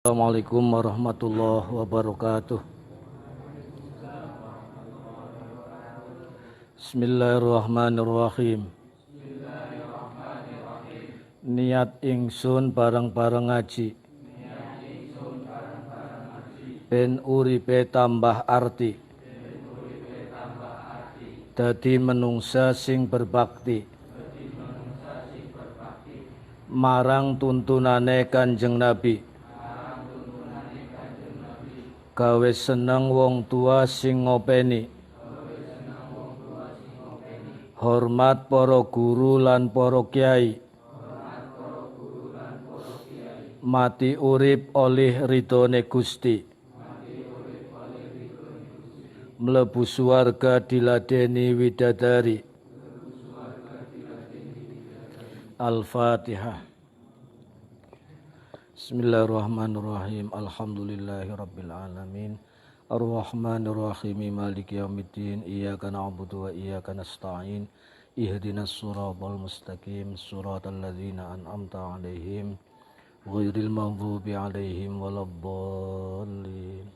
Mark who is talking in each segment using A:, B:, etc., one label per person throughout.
A: Assalamualaikum warahmatullahi wabarakatuh. Bismillahirrahmanirrahim. Niat ingsun bareng-bareng ngaji, ben uripe tambah arti, dadi menungsa sing berbakti, marang tuntunane Kanjeng Nabi, gawe seneng wong tua sing ngopeni, hormat para guru lan para kiai, mati urip oleh ridhone Gusti, mlebu swarga diladeni widadari. Al-Fatihah. Bismillahirrahmanirrahim. Alhamdulillahirabbil alamin. Ar-Rahmanir-Rahim. Maliki yaumiddin. Iyyaka na'budu wa iyyaka nasta'in. Ihdinas siratal mustaqim. Siratal ladzina an'amta 'alaihim ghairil maghdubi 'alaihim waladdallin.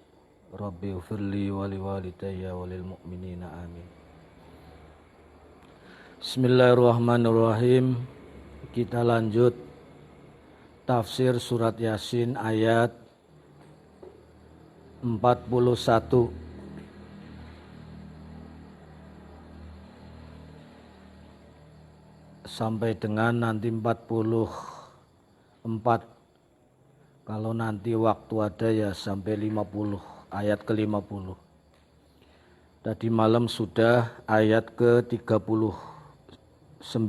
A: Rabbi ighfirli wa liwalidayya wa lil mu'minina amin. Bismillahirrahmanirrahim. Kita lanjut tafsir surat Yasin ayat 41 sampai dengan nanti 44. Kalau nanti waktu ada ya sampai 50, ayat ke-50. Tadi malam sudah ayat ke-39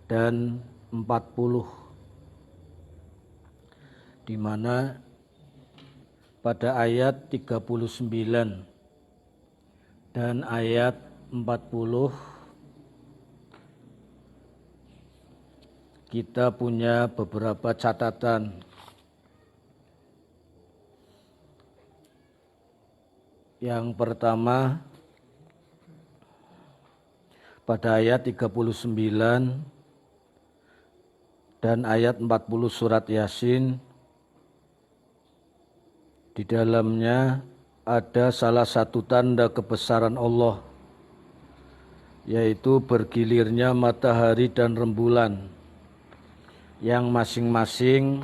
A: dan 40, di mana pada ayat 39 dan ayat 40 kita punya beberapa catatan. Yang pertama, pada ayat 39 dan ayat 40 surat Yasin, di dalamnya ada salah satu tanda kebesaran Allah, yaitu bergilirnya matahari dan rembulan yang masing-masing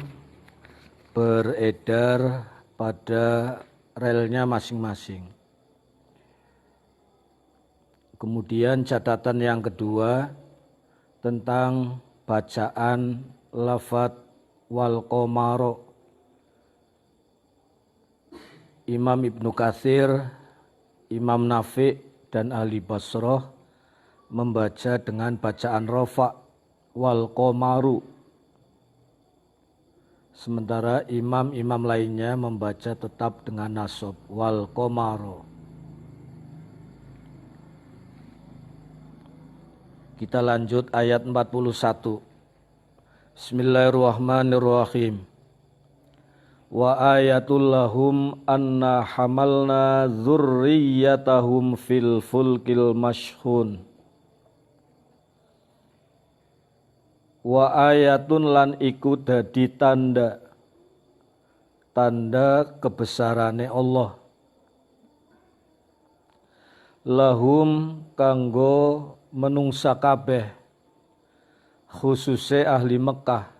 A: beredar pada relnya masing-masing. Kemudian catatan yang kedua tentang bacaan lafadz wal qamaro. Imam Ibnu Katsir, Imam Nafi' dan ahli Basrah membaca dengan bacaan rafa' wal qamaru. Sementara imam-imam lainnya membaca tetap dengan nasab wal qamaro. Kita lanjut ayat 41. Bismillahirrahmanirrahim. Wa ayatul lahum anna hamalna dzurriyyatahum fil fulkil mashhun. Wa ayatun lan iku dadi tanda kebesarane Allah. Lahum kanggo menungsa kabeh, khususe ahli Mekah,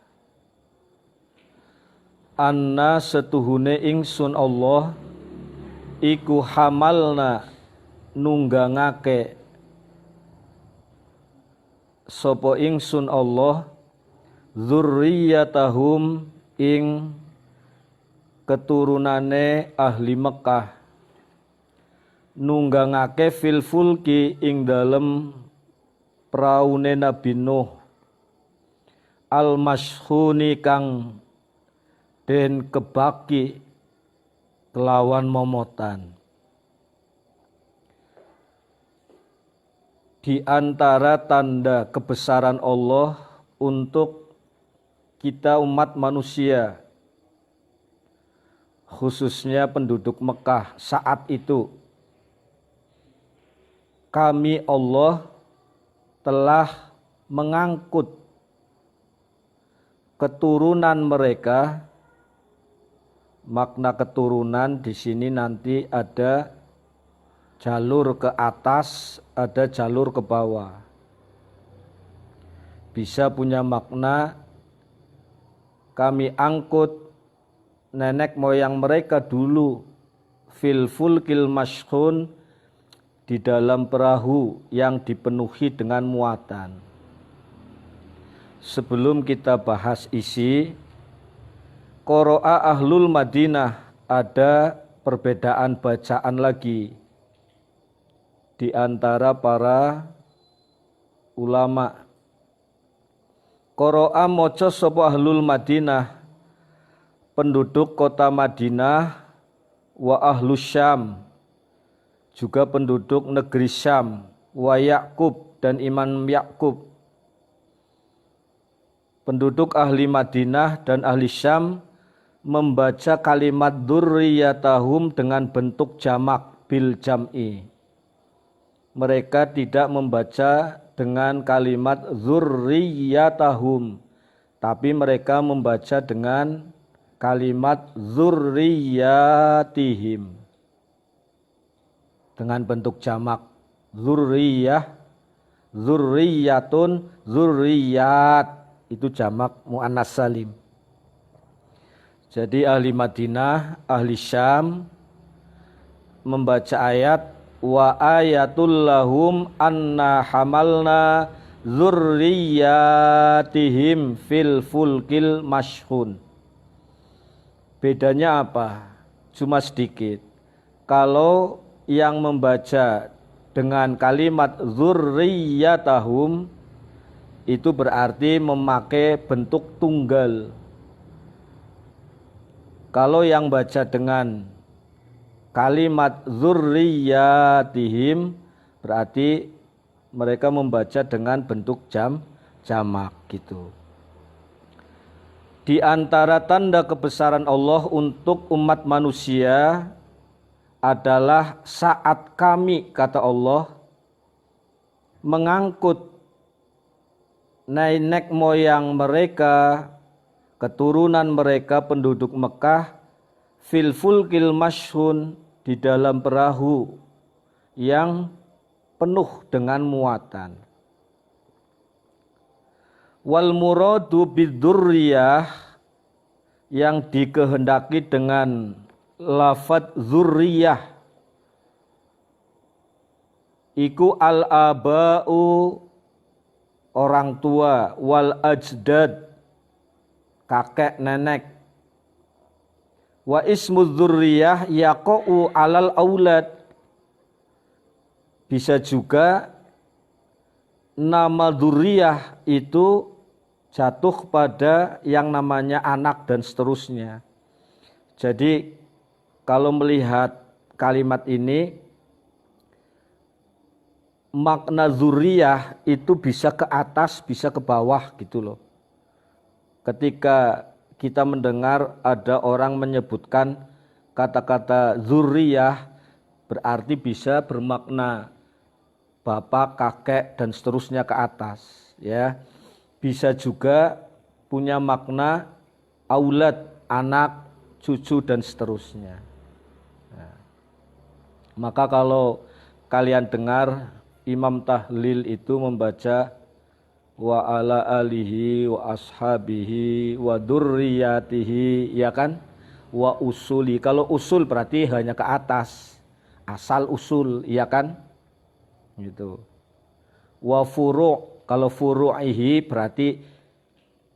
A: anna setuhune ingsun Allah iku hamalna nunggangake sapa ingsun Allah dzurriyyatahum ing keturunane ahli Mekah, nunggangake fil fulki ing dalem praune Nabi Nuh, al mashhuni kang den kebaki kelawan momotan. Di antara tanda kebesaran Allah untuk kita umat manusia, khususnya penduduk Mekah saat itu, kami Allah telah mengangkut keturunan mereka Makna keturunan di sini nanti ada jalur ke atas, ada jalur ke bawah. Bisa punya makna kami angkut nenek moyang mereka dulu fil fulkil mashhun, di dalam perahu yang dipenuhi dengan muatan. Sebelum kita bahas isi, qara'a ahlul Madinah, ada perbedaan bacaan lagi di antara para ulama. Qara'a maca sapa ahlul Madinah, penduduk kota Madinah, wa ahlus Syam, juga penduduk negeri Syam, wa Ya'qub, dan Imam Ya'qub. Penduduk ahli Madinah dan ahli Syam membaca kalimat dzurriyyatahum dengan bentuk jamak bil jam'i. Mereka tidak membaca dengan kalimat dzurriyyatahum, tapi mereka membaca dengan kalimat dzurriyyatihim dengan bentuk jamak, dzurriyyah, dzurriyyatun, dzurriyyat, itu jamak muannas salim. Jadi ahli Madinah, ahli Syam membaca ayat wa ayatul lahum anna hamalna dzurriyyatihim fil fulkil mashhun. Bedanya apa? Cuma sedikit. Kalau yang membaca dengan kalimat dzurriyyatahum itu berarti memakai bentuk tunggal. Kalau yang baca dengan kalimat dzurriyyatihim berarti mereka membaca dengan bentuk jamak gitu. Di antara tanda kebesaran Allah untuk umat manusia adalah saat kami, kata Allah, mengangkut nenek moyang mereka, keturunan mereka penduduk Mekah, fil fulkil mashhun, di dalam perahu yang penuh dengan muatan. Wal muradu bidzurriyah, yang dikehendaki dengan lafadz dzurriyah iku al-aba'u, orang tua, wal ajdad, kakek nenek. Wa ismu dzurriyah yaqa'u alal aulad, bisa juga nama dzurriyah itu jatuh pada yang namanya anak dan seterusnya. Jadi kalau melihat kalimat ini, makna dzurriyah itu bisa ke atas, bisa ke bawah gitu loh. Ketika kita mendengar ada orang menyebutkan kata-kata dzurriyah, berarti bisa bermakna bapak, kakek, dan seterusnya ke atas. Ya, bisa juga punya makna aulad, anak, cucu, dan seterusnya. Nah, maka kalau kalian dengar Imam Tahlil itu membaca wa ala alihi wa ashabihi wa dzurriyyatihi, ya kan? Wa usuli. Kalau usul berarti hanya ke atas, asal usul, ya kan? Gitu. Wa furu', kalau furu'ihi berarti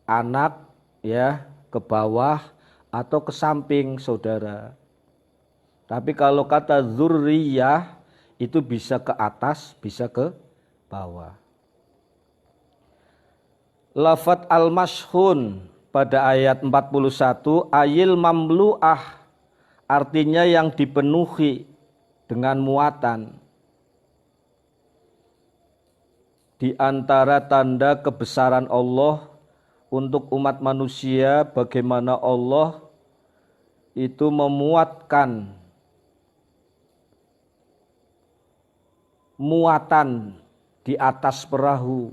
A: anak, ya, ke bawah atau ke samping saudara. Tapi kalau kata dzurriyyah itu bisa ke atas, bisa ke bawah. Lafadz al-mashhun pada ayat 41, ayil mamlu'ah, artinya yang dipenuhi dengan muatan. Di antara tanda kebesaran Allah untuk umat manusia, bagaimana Allah itu memuatkan muatan di atas perahu,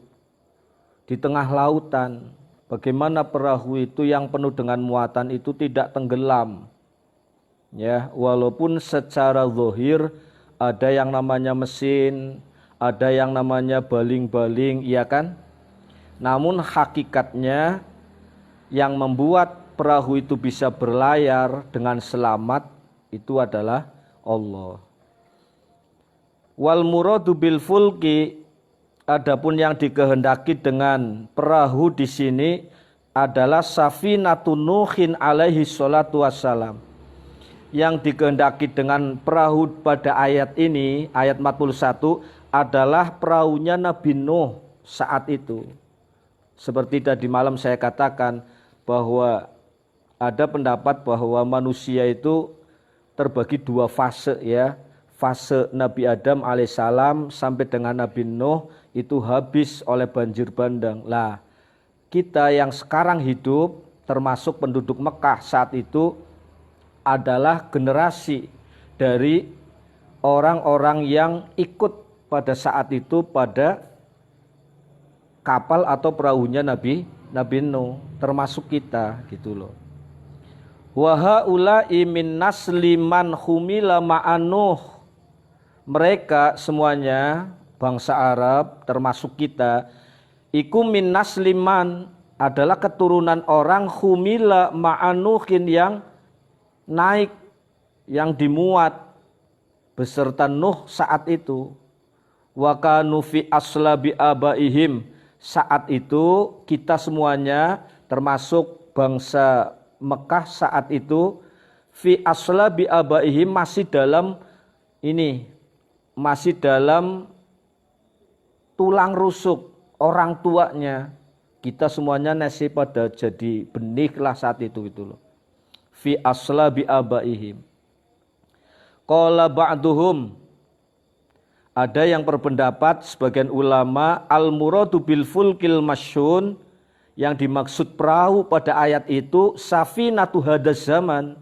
A: di tengah lautan. Bagaimana perahu itu yang penuh dengan muatan itu tidak tenggelam. Ya, walaupun secara zahir ada yang namanya mesin, ada yang namanya baling-baling, iya kan? Namun hakikatnya yang membuat perahu itu bisa berlayar dengan selamat itu adalah Allah. Wal muradu bil fulki, adapun yang dikehendaki dengan perahu di sini adalah safinatun Nuhin alaihi salatu wassalam. Yang dikehendaki dengan perahu pada ayat ini, ayat 41, adalah perahunya Nabi Nuh saat itu. Seperti tadi malam saya katakan bahwa ada pendapat bahwa manusia itu terbagi dua fase ya. Fase Nabi Adam alaihissalam sampai dengan Nabi Nuh itu habis oleh banjir bandang. Lah, kita yang sekarang hidup termasuk penduduk Mekah saat itu adalah generasi dari orang-orang yang ikut pada saat itu pada kapal atau perahunya Nabi Nuh, termasuk kita gitu loh. Wa haula'i min nasliman humila ma'anuh. Mereka semuanya bangsa Arab termasuk kita iku min nasliman adalah keturunan orang humila ma'anuhin yang naik, yang dimuat beserta Nuh saat itu. Wa kanu fi aslabi abaihim, saat itu kita semuanya termasuk bangsa Mekah saat itu fi aslabi abaihim masih dalam ini, masih dalam tulang rusuk orang tuanya. Kita semuanya nasi pada jadi benih lah saat itu loh. Fi aslabi abaihim. Qala ba'duhum, ada yang berpendapat sebagian ulama al-muradu bil fulkil masyun, yang dimaksud perahu pada ayat itu safinatu hadaz zaman,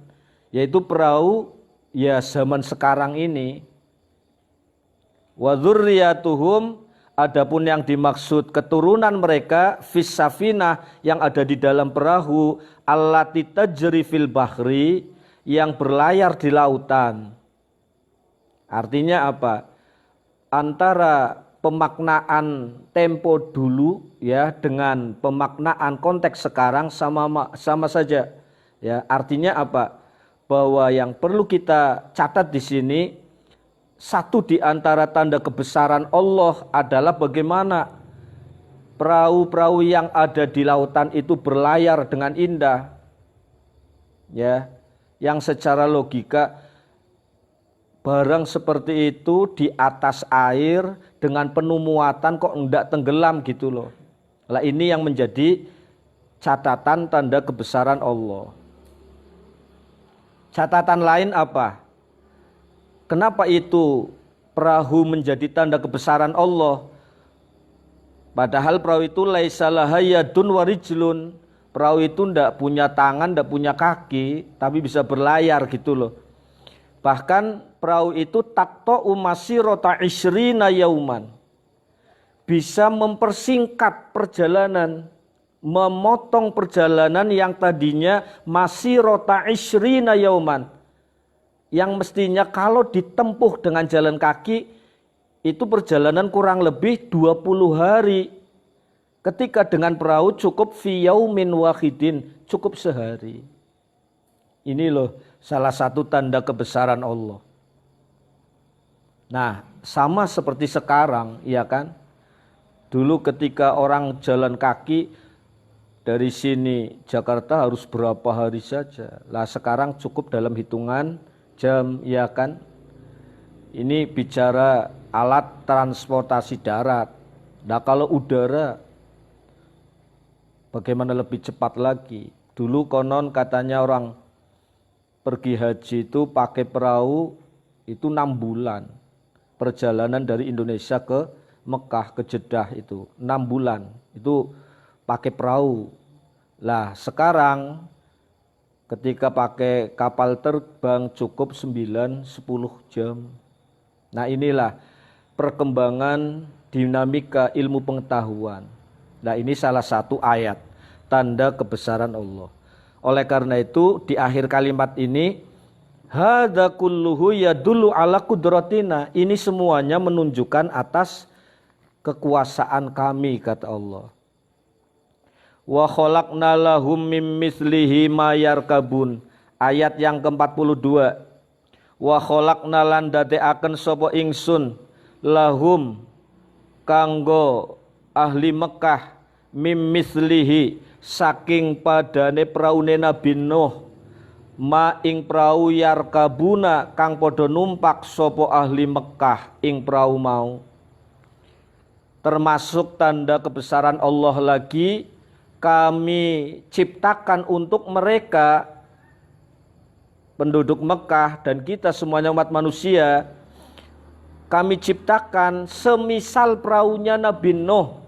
A: yaitu perahu ya zaman sekarang ini. Wa dzurriyyatuhum, adapun yang dimaksud keturunan mereka fis safinah, yang ada di dalam perahu allati tajri fil bahri, yang berlayar di lautan. Artinya apa? Antara pemaknaan tempo dulu ya dengan pemaknaan konteks sekarang sama saja. Ya, artinya apa? Bahwa yang perlu kita catat di sini, satu di antara tanda kebesaran Allah adalah bagaimana perahu-perahu yang ada di lautan itu berlayar dengan indah. Ya, yang secara logika barang seperti itu di atas air dengan penuh muatan kok enggak tenggelam gitu loh. Lah ini yang menjadi catatan tanda kebesaran Allah. Catatan lain apa? Kenapa itu perahu menjadi tanda kebesaran Allah? Padahal perahu itu laisa laha yadun wa rijlun. Perahu itu enggak punya tangan, enggak punya kaki, tapi bisa berlayar gitu loh. Bahkan perahu itu taqta'u masirata 20 yauman. Bisa mempersingkat perjalanan, memotong perjalanan yang tadinya masirata 20 yauman. Yang mestinya kalau ditempuh dengan jalan kaki itu perjalanan kurang lebih 20 hari. Ketika dengan perahu cukup fi yaumin wahidin, cukup sehari. Ini loh salah satu tanda kebesaran Allah. Nah, sama seperti sekarang, ya kan? Dulu ketika orang jalan kaki dari sini Jakarta harus berapa hari saja. Lah sekarang cukup dalam hitungan jam, ya kan? Ini bicara alat transportasi darat. Nah kalau udara bagaimana lebih cepat lagi? Dulu konon katanya orang pergi haji itu pakai perahu itu 6 bulan. Perjalanan dari Indonesia ke Mekah, ke Jeddah itu 6 bulan. Itu pakai perahu. Lah sekarang ketika pakai kapal terbang cukup 9-10 jam. Nah inilah perkembangan dinamika ilmu pengetahuan. Nah ini salah satu ayat tanda kebesaran Allah. Oleh karena itu di akhir kalimat ini Hadza kulluhu yadullu ala qudratina. Ini semuanya menunjukkan atas kekuasaan kami, kata Allah. Wa khalaqna lahum mim mislihi ma yarkabun. Ayat yang ke-42. Wa khalaqna lan dadekaken sapa ingsun lahum kanggo ahli Mekah mim mislihi saking padane praune Nabi Nuh ma ing prau yarkabuna kang padha numpak sapa ahli Mekah ing prau mau. Termasuk tanda kebesaran Allah lagi, kami ciptakan untuk mereka penduduk Mekah dan kita semuanya umat manusia, kami ciptakan semisal praunya Nabi Nuh.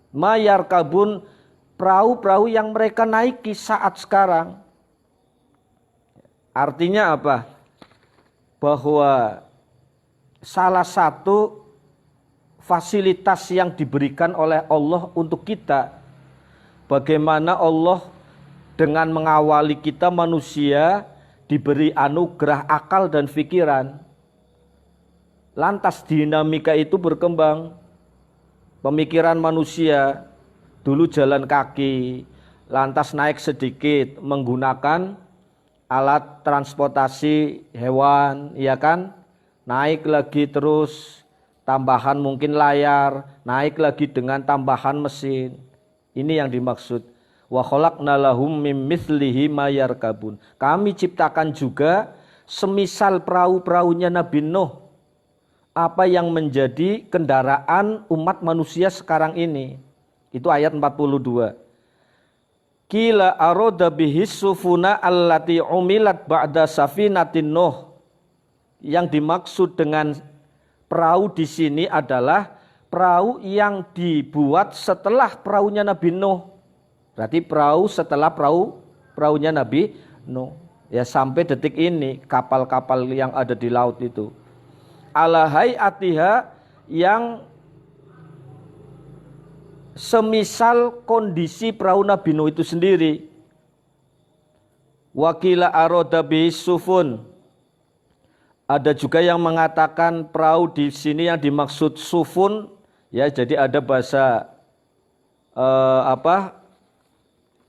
A: Ma yarkabun, perahu-perahu yang mereka naiki saat sekarang. Artinya apa? Bahwa salah satu fasilitas yang diberikan oleh Allah untuk kita, bagaimana Allah dengan mengawali kita manusia diberi anugerah akal dan pikiran. Lantas dinamika itu berkembang. Pemikiran manusia dulu jalan kaki, lantas naik sedikit menggunakan alat transportasi hewan, ya kan? Naik lagi terus, tambahan mungkin layar, naik lagi dengan tambahan mesin. Ini yang dimaksud. Wa khalaqna lahum mim mithlihi ma yarkabun. Kami ciptakan juga semisal perahu-perahunya Nabi Nuh. Apa yang menjadi kendaraan umat manusia sekarang ini. Itu ayat 42. Kila aroda bihis sufuna allati umilat ba'da safinatin Nuh. Yang dimaksud dengan perahu di sini adalah perahu yang dibuat setelah perahunya Nabi Nuh. Berarti perahu setelah perahunya Nabi Nuh. Ya sampai detik ini kapal-kapal yang ada di laut itu. Ala hayatiha yang semisal kondisi perahu Nabi Nuh itu sendiri. Wakila aroda bis sufun. Ada juga yang mengatakan perahu di sini yang dimaksud sufun, ya jadi ada bahasa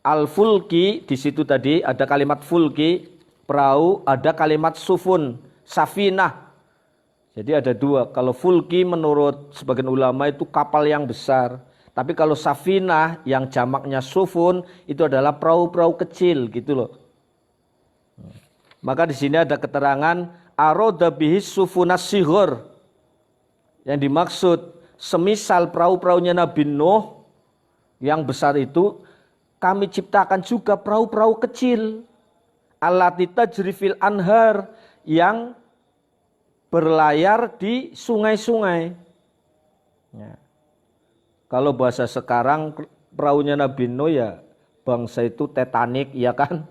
A: al-fulki di situ tadi ada kalimat fulki perahu, ada kalimat sufun safinah. Jadi ada dua. Kalau fulki menurut sebagian ulama itu kapal yang besar. Tapi kalau safinah yang jamaknya sufun itu adalah perahu-perahu kecil gitu loh. Maka di sini ada keterangan aroda bihis sufunas sighor. Yang dimaksud semisal perahu-perahunya Nabi Nuh yang besar itu kami ciptakan juga perahu-perahu kecil. Allati tajri fil anhar yang berlayar di sungai-sungai. Ya. Kalau bahasa sekarang perahunya Nabi Nuh ya bangsa itu Titanic ya kan.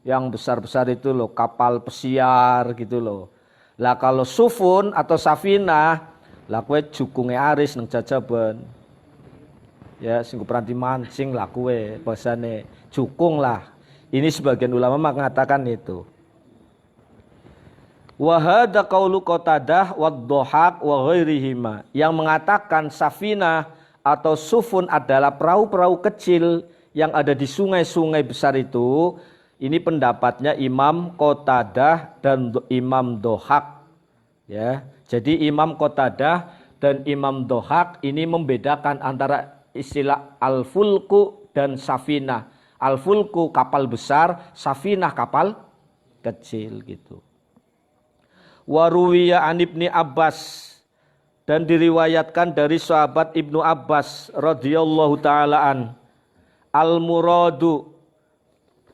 A: Yang besar-besar itu loh kapal pesiar gitu loh. Lah kalau sufun atau safinah lah kue jukunge aris nang jajaban. Ya sing peranti mancing lah kue bahasane jukung lah. Ini sebagian ulama mengatakan itu. Wa hadza qaulu Qatadah wad-Dhahak wa ghairihima yang mengatakan safinah atau sufun adalah perahu-perahu kecil yang ada di sungai-sungai besar itu. Ini pendapatnya Imam Qatadah dan Imam Dhahak. Ya, jadi Imam Qatadah dan Imam Dhahak ini membedakan antara istilah al-fulku dan safinah. Al-fulku kapal besar, safinah kapal kecil gitu. Waruwiya an Ibni Abbas dan diriwayatkan dari sahabat Ibnu Abbas radhiyallahu taala an al-muradu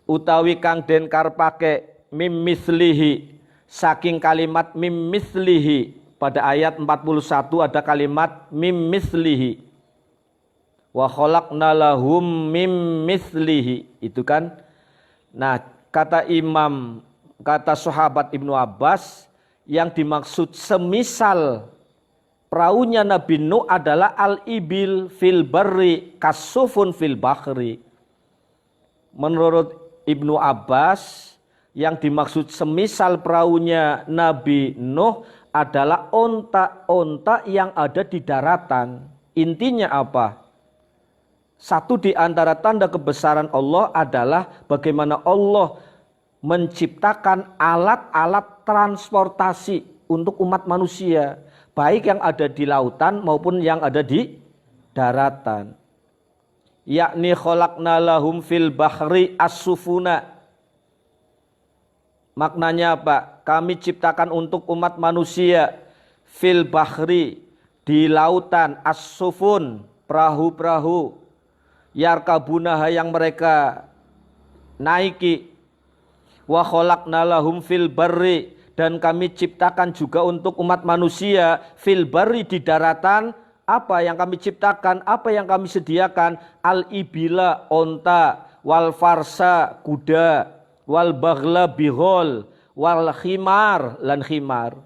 A: utawi kang den karepake mim mislihi saking kalimat mim mislihi pada ayat 41 ada kalimat mim mislihi wa khalaqna lahum mim mislihi itu kan. Nah kata sahabat Ibnu Abbas yang dimaksud semisal perahunya Nabi Nuh adalah al-ibil fil barri kasufun fil bahri. Menurut Ibnu Abbas yang dimaksud semisal perahunya Nabi Nuh adalah onta-onta yang ada di daratan. Intinya apa? Satu di antara tanda kebesaran Allah adalah bagaimana Allah menciptakan alat-alat transportasi untuk umat manusia, baik yang ada di lautan maupun yang ada di daratan. Yakni khalaqna lahum fil bahri as-sufuna. Maknanya apa? Kami ciptakan untuk umat manusia fil bahri, di lautan, as-sufun, perahu-perahu, yarkabunaha yang mereka naiki, wa khalaqna lahum fil barri, dan kami ciptakan juga untuk umat manusia fil barri, di daratan. Apa yang kami ciptakan, apa yang kami sediakan? Al-ibila, onta, wal farsa, kuda, wal baghla, bihol, wal khimar, lan khimar.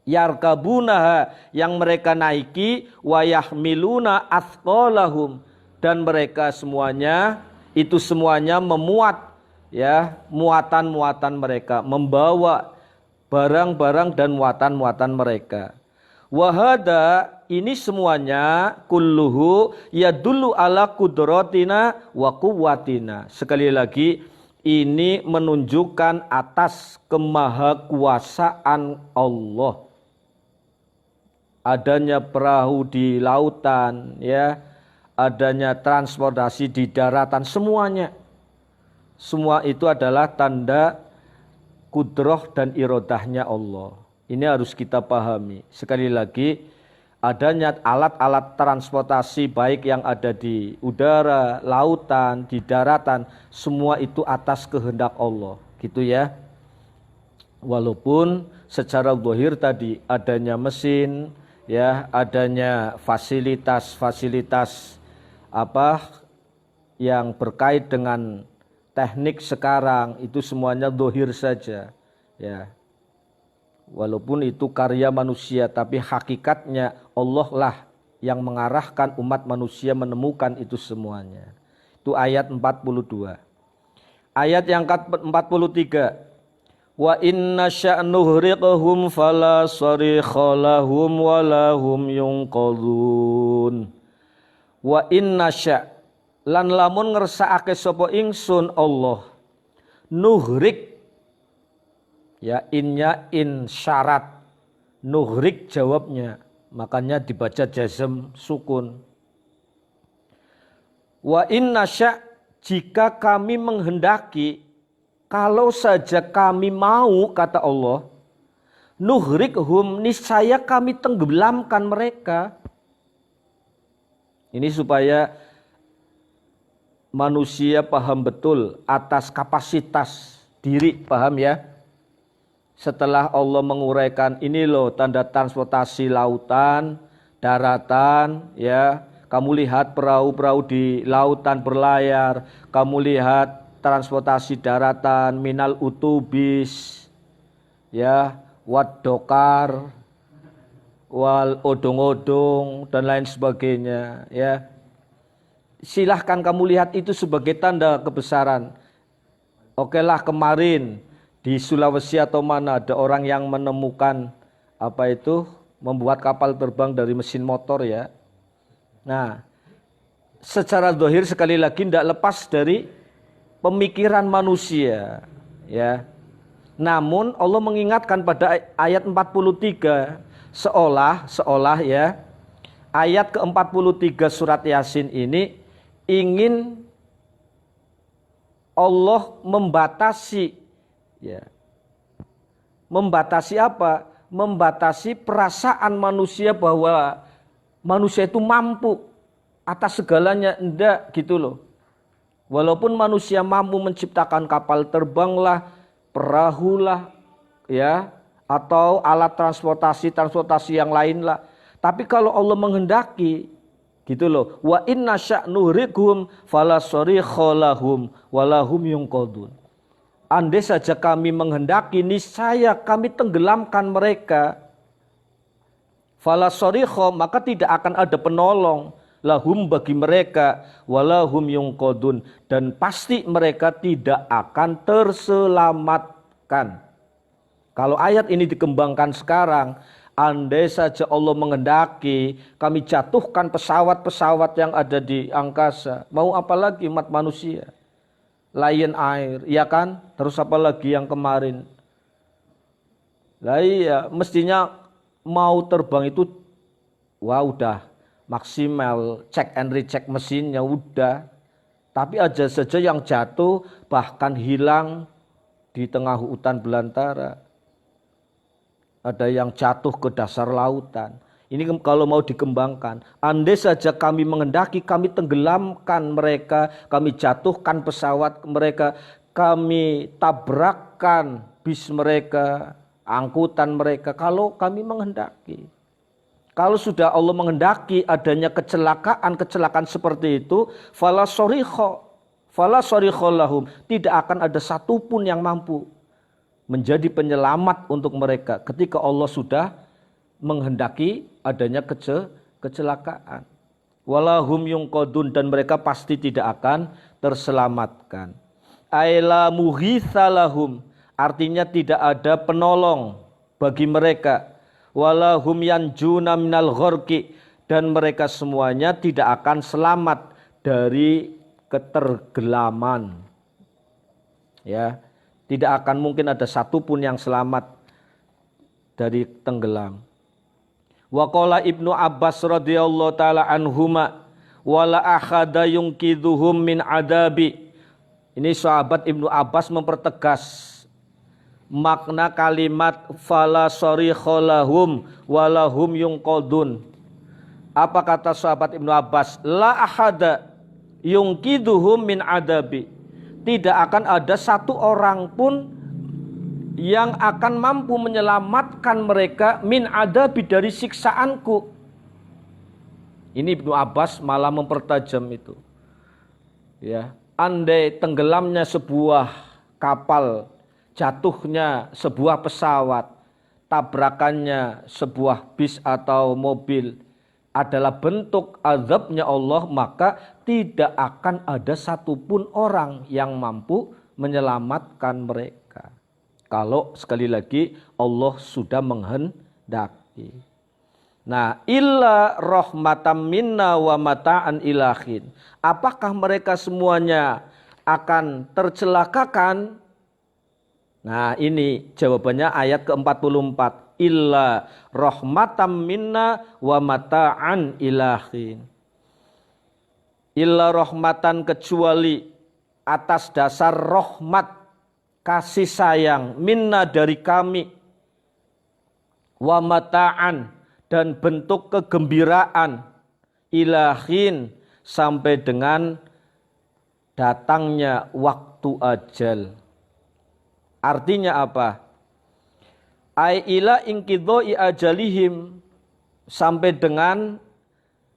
A: Yarkabunaha, yang mereka naiki, wa yahmiluna athqalahum, dan mereka semuanya, itu semuanya memuat, ya, muatan-muatan mereka, membawa barang-barang dan muatan-muatan mereka. Wahada, ini semuanya kulluhu yadullu ala kudratina wa quwwatina. Sekali lagi, ini menunjukkan atas kemahakuasaan Allah. Adanya perahu di lautan, ya, adanya transportasi di daratan, semuanya. Semua itu adalah tanda kudroh dan irodahnya Allah. Ini harus kita pahami. Sekali lagi, adanya alat-alat transportasi baik yang ada di udara, lautan, di daratan, semua itu atas kehendak Allah, gitu ya. Walaupun secara zahir tadi adanya mesin, ya, adanya fasilitas-fasilitas apa yang berkait dengan teknik sekarang, itu semuanya zahir saja, ya. Walaupun itu karya manusia, tapi hakikatnya Allah lah yang mengarahkan umat manusia menemukan itu semuanya. Itu ayat 42. Ayat yang ke-43. Wa inna sya'nuhriqhum fala sarikha lahum wa lahum yunqadhun. Wa inna sya', lan lamun ngersakake sapa ingsun Allah, nuhrik, ya, innya in syarat, nuhrik jawabnya, makanya dibaca jazm sukun. Wa inna sya', jika kami menghendaki, kalau saja kami mau, kata Allah, nuhrikhum, niscaya kami tenggelamkan mereka. Ini supaya manusia paham betul atas kapasitas diri, paham ya? Setelah Allah menguraikan ini loh tanda transportasi lautan, daratan, ya. Kamu lihat perahu-perahu di lautan berlayar, kamu lihat transportasi daratan, minal utubis, ya, wadokar, wal odong-odong dan lain sebagainya, ya. Silahkan kamu lihat itu sebagai tanda kebesaran. Oke lah, kemarin di Sulawesi atau mana ada orang yang menemukan apa itu, membuat kapal terbang dari mesin motor, ya. Nah, secara zahir sekali lagi tidak lepas dari pemikiran manusia, ya. Namun Allah mengingatkan pada ayat 43, seolah ya, ayat ke-43 surat Yasin ini ingin Allah membatasi, ya. Membatasi apa? Membatasi perasaan manusia bahwa manusia itu mampu atas segalanya, enggak, gitu loh. Walaupun manusia mampu menciptakan kapal terbang lah, perahu lah, ya, atau alat transportasi yang lain lah. Tapi kalau Allah menghendaki, gitu loh, wa inna sya'nuhrikhum fala sarikha lahum wa lahum yunqadun. Andai saja kami menghendaki, niscaya kami tenggelamkan mereka. Fala sarikha, maka tidak akan ada penolong lahum bagi mereka, walahum yungqadun, dan pasti mereka tidak akan terselamatkan. Kalau ayat ini dikembangkan sekarang, andai saja Allah menghendaki kami jatuhkan pesawat-pesawat yang ada di angkasa, mau apa lagi umat manusia? Lion Air, ya kan? Terus apa lagi yang kemarin? Lah iya, mestinya mau terbang itu, wah udah maksimal cek and recheck mesinnya udah. Tapi ada saja yang jatuh bahkan hilang di tengah hutan belantara. Ada yang jatuh ke dasar lautan. Ini kalau mau dikembangkan, andai saja kami menghendaki kami tenggelamkan mereka, kami jatuhkan pesawat mereka, kami tabrakkan bis mereka, angkutan mereka, kalau kami menghendaki. Kalau sudah Allah menghendaki adanya kecelakaan seperti itu, fala sorikho lahum, tidak akan ada satupun yang mampu menjadi penyelamat untuk mereka ketika Allah sudah menghendaki adanya kecelakaan. Walahum yungqadun, dan mereka pasti tidak akan terselamatkan. Aila muhitsalahum, artinya tidak ada penolong bagi mereka. Walahum yanjuna minal ghorqi, dan mereka semuanya tidak akan selamat dari ketergelaman. Ya, tidak akan mungkin ada satupun yang selamat dari tenggelam. Wa qala Ibnu Abbas radhiyallahu taala anhuma wala akhada yunqidhuhum min adabi. Ini sahabat Ibnu Abbas mempertegas makna kalimat fala sarikholahum walahum yunqadun. Apa kata sahabat Ibnu Abbas? La ahada yunqidhuhum min adabi. Tidak akan ada satu orang pun yang akan mampu menyelamatkan mereka min adabi, dari siksaanku. Ini Ibnu Abbas malah mempertajam itu. Ya, andai tenggelamnya sebuah kapal, jatuhnya sebuah pesawat, tabrakannya sebuah bis atau mobil adalah bentuk azabnya Allah, maka tidak akan ada satupun orang yang mampu menyelamatkan mereka. Kalau sekali lagi Allah sudah menghendaki. Nah, illa rahmatam minna wa mata'an ilahin. Apakah mereka semuanya akan tercelakakan? Nah, ini jawabannya ayat ke-44. Illa rahmatam minna wa mata'an ilahin. Illa rahmatan, kecuali atas dasar rahmat, kasih sayang, minna dari kami, wa mata'an, dan bentuk kegembiraan, ilahin, sampai dengan datangnya waktu ajal. Artinya apa? Ai ila inqidha'i ajalihim, sampai dengan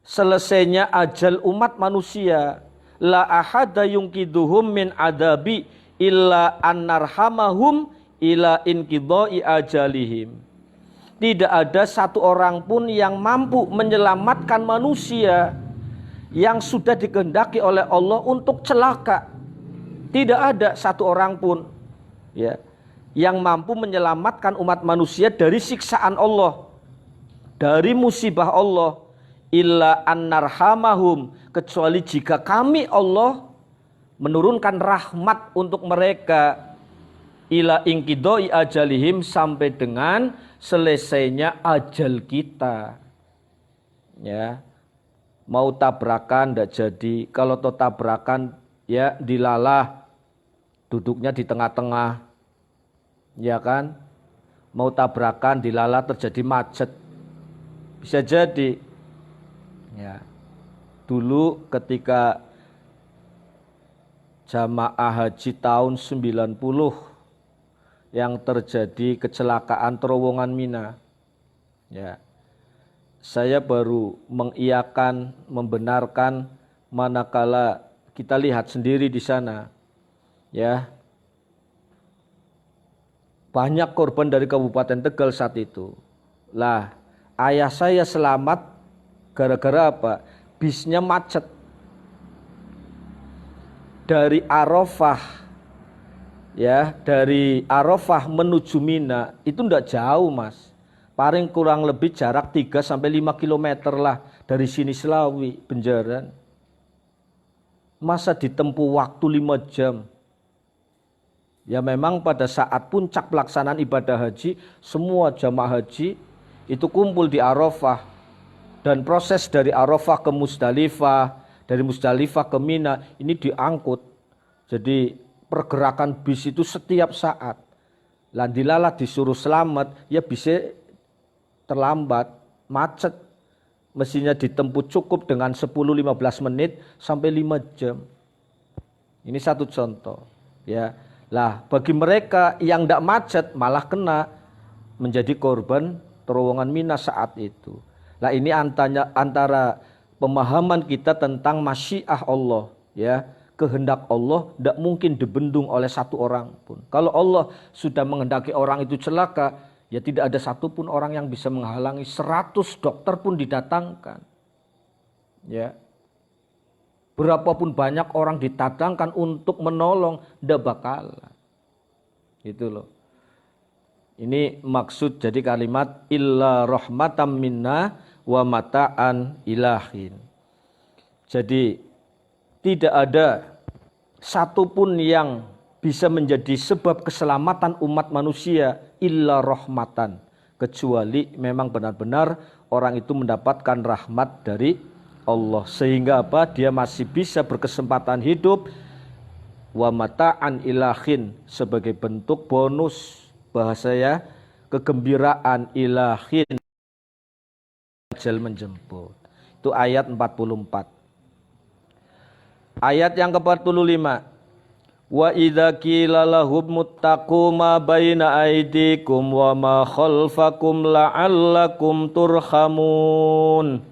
A: selesainya ajal umat manusia. La ahada yunqidhuhum min adabi illa annarhamahum ila inqidha'i ajalihim. Tidak ada satu orang pun yang mampu menyelamatkan manusia yang sudah dikehendaki oleh Allah untuk celaka. Tidak ada satu orang pun, ya, yang mampu menyelamatkan umat manusia dari siksaan Allah, dari musibah Allah, illa annarhamahum, kecuali jika kami Allah menurunkan rahmat untuk mereka, ila inqidha'i ajalihim, sampai dengan selesainya ajal kita. Ya, mau tabrakan tidak jadi, kalau tabrakan ya dilalah, duduknya di tengah-tengah. Ya kan, mau tabrakan dilalah terjadi macet, bisa jadi. Ya, dulu ketika jamaah haji tahun 90 yang terjadi kecelakaan terowongan Mina, ya, saya baru mengiyakan, membenarkan manakala kita lihat sendiri di sana, ya, banyak korban dari Kabupaten Tegal saat itu. Lah, ayah saya selamat gara-gara apa? bisnya macet. Dari Arafah, ya, dari Arafah menuju Mina itu enggak jauh, Mas. Paling kurang lebih jarak 3-5 km lah dari sini Selawi, Benjaran. Masa ditempuh waktu 5 jam? Ya memang pada saat puncak pelaksanaan ibadah haji, semua jamaah haji itu kumpul di Arafah. Dan proses dari Arafah ke Musdalifah, dari Musdalifah ke Mina, ini diangkut. Jadi pergerakan bis itu setiap saat. Landilalah disuruh selamat, ya bisa terlambat, macet. Mestinya ditempuh cukup dengan 10-15 menit sampai 5 jam. Ini satu contoh. Ya. Lah, bagi mereka yang tidak macet malah kena menjadi korban terowongan Mina saat itu. Lah ini antara pemahaman kita tentang masyiah Allah, ya, kehendak Allah tidak mungkin dibendung oleh satu orang pun. Kalau Allah sudah menghendaki orang itu celaka, ya tidak ada satupun orang yang bisa menghalangi. 100 dokter pun didatangkan, ya. Berapapun banyak orang didatangkan untuk menolong, tidak bakalan. Itu loh. Ini maksud jadi kalimat illa rahmatam minna wa mata'an ilahin. Jadi tidak ada satupun yang bisa menjadi sebab keselamatan umat manusia illa rahmatan. Kecuali memang benar-benar orang itu mendapatkan rahmat dari Allah, sehingga apa? Dia masih bisa berkesempatan hidup wa mata'an ilahin sebagai bentuk bonus, bahasa ya, kegembiraan ilahin ajal menjemput. Itu ayat 44. Ayat yang ke-45. Wa idza qila lahum muttaqu ma baina aydikum wa ma khalfakum la'allakum turhamun.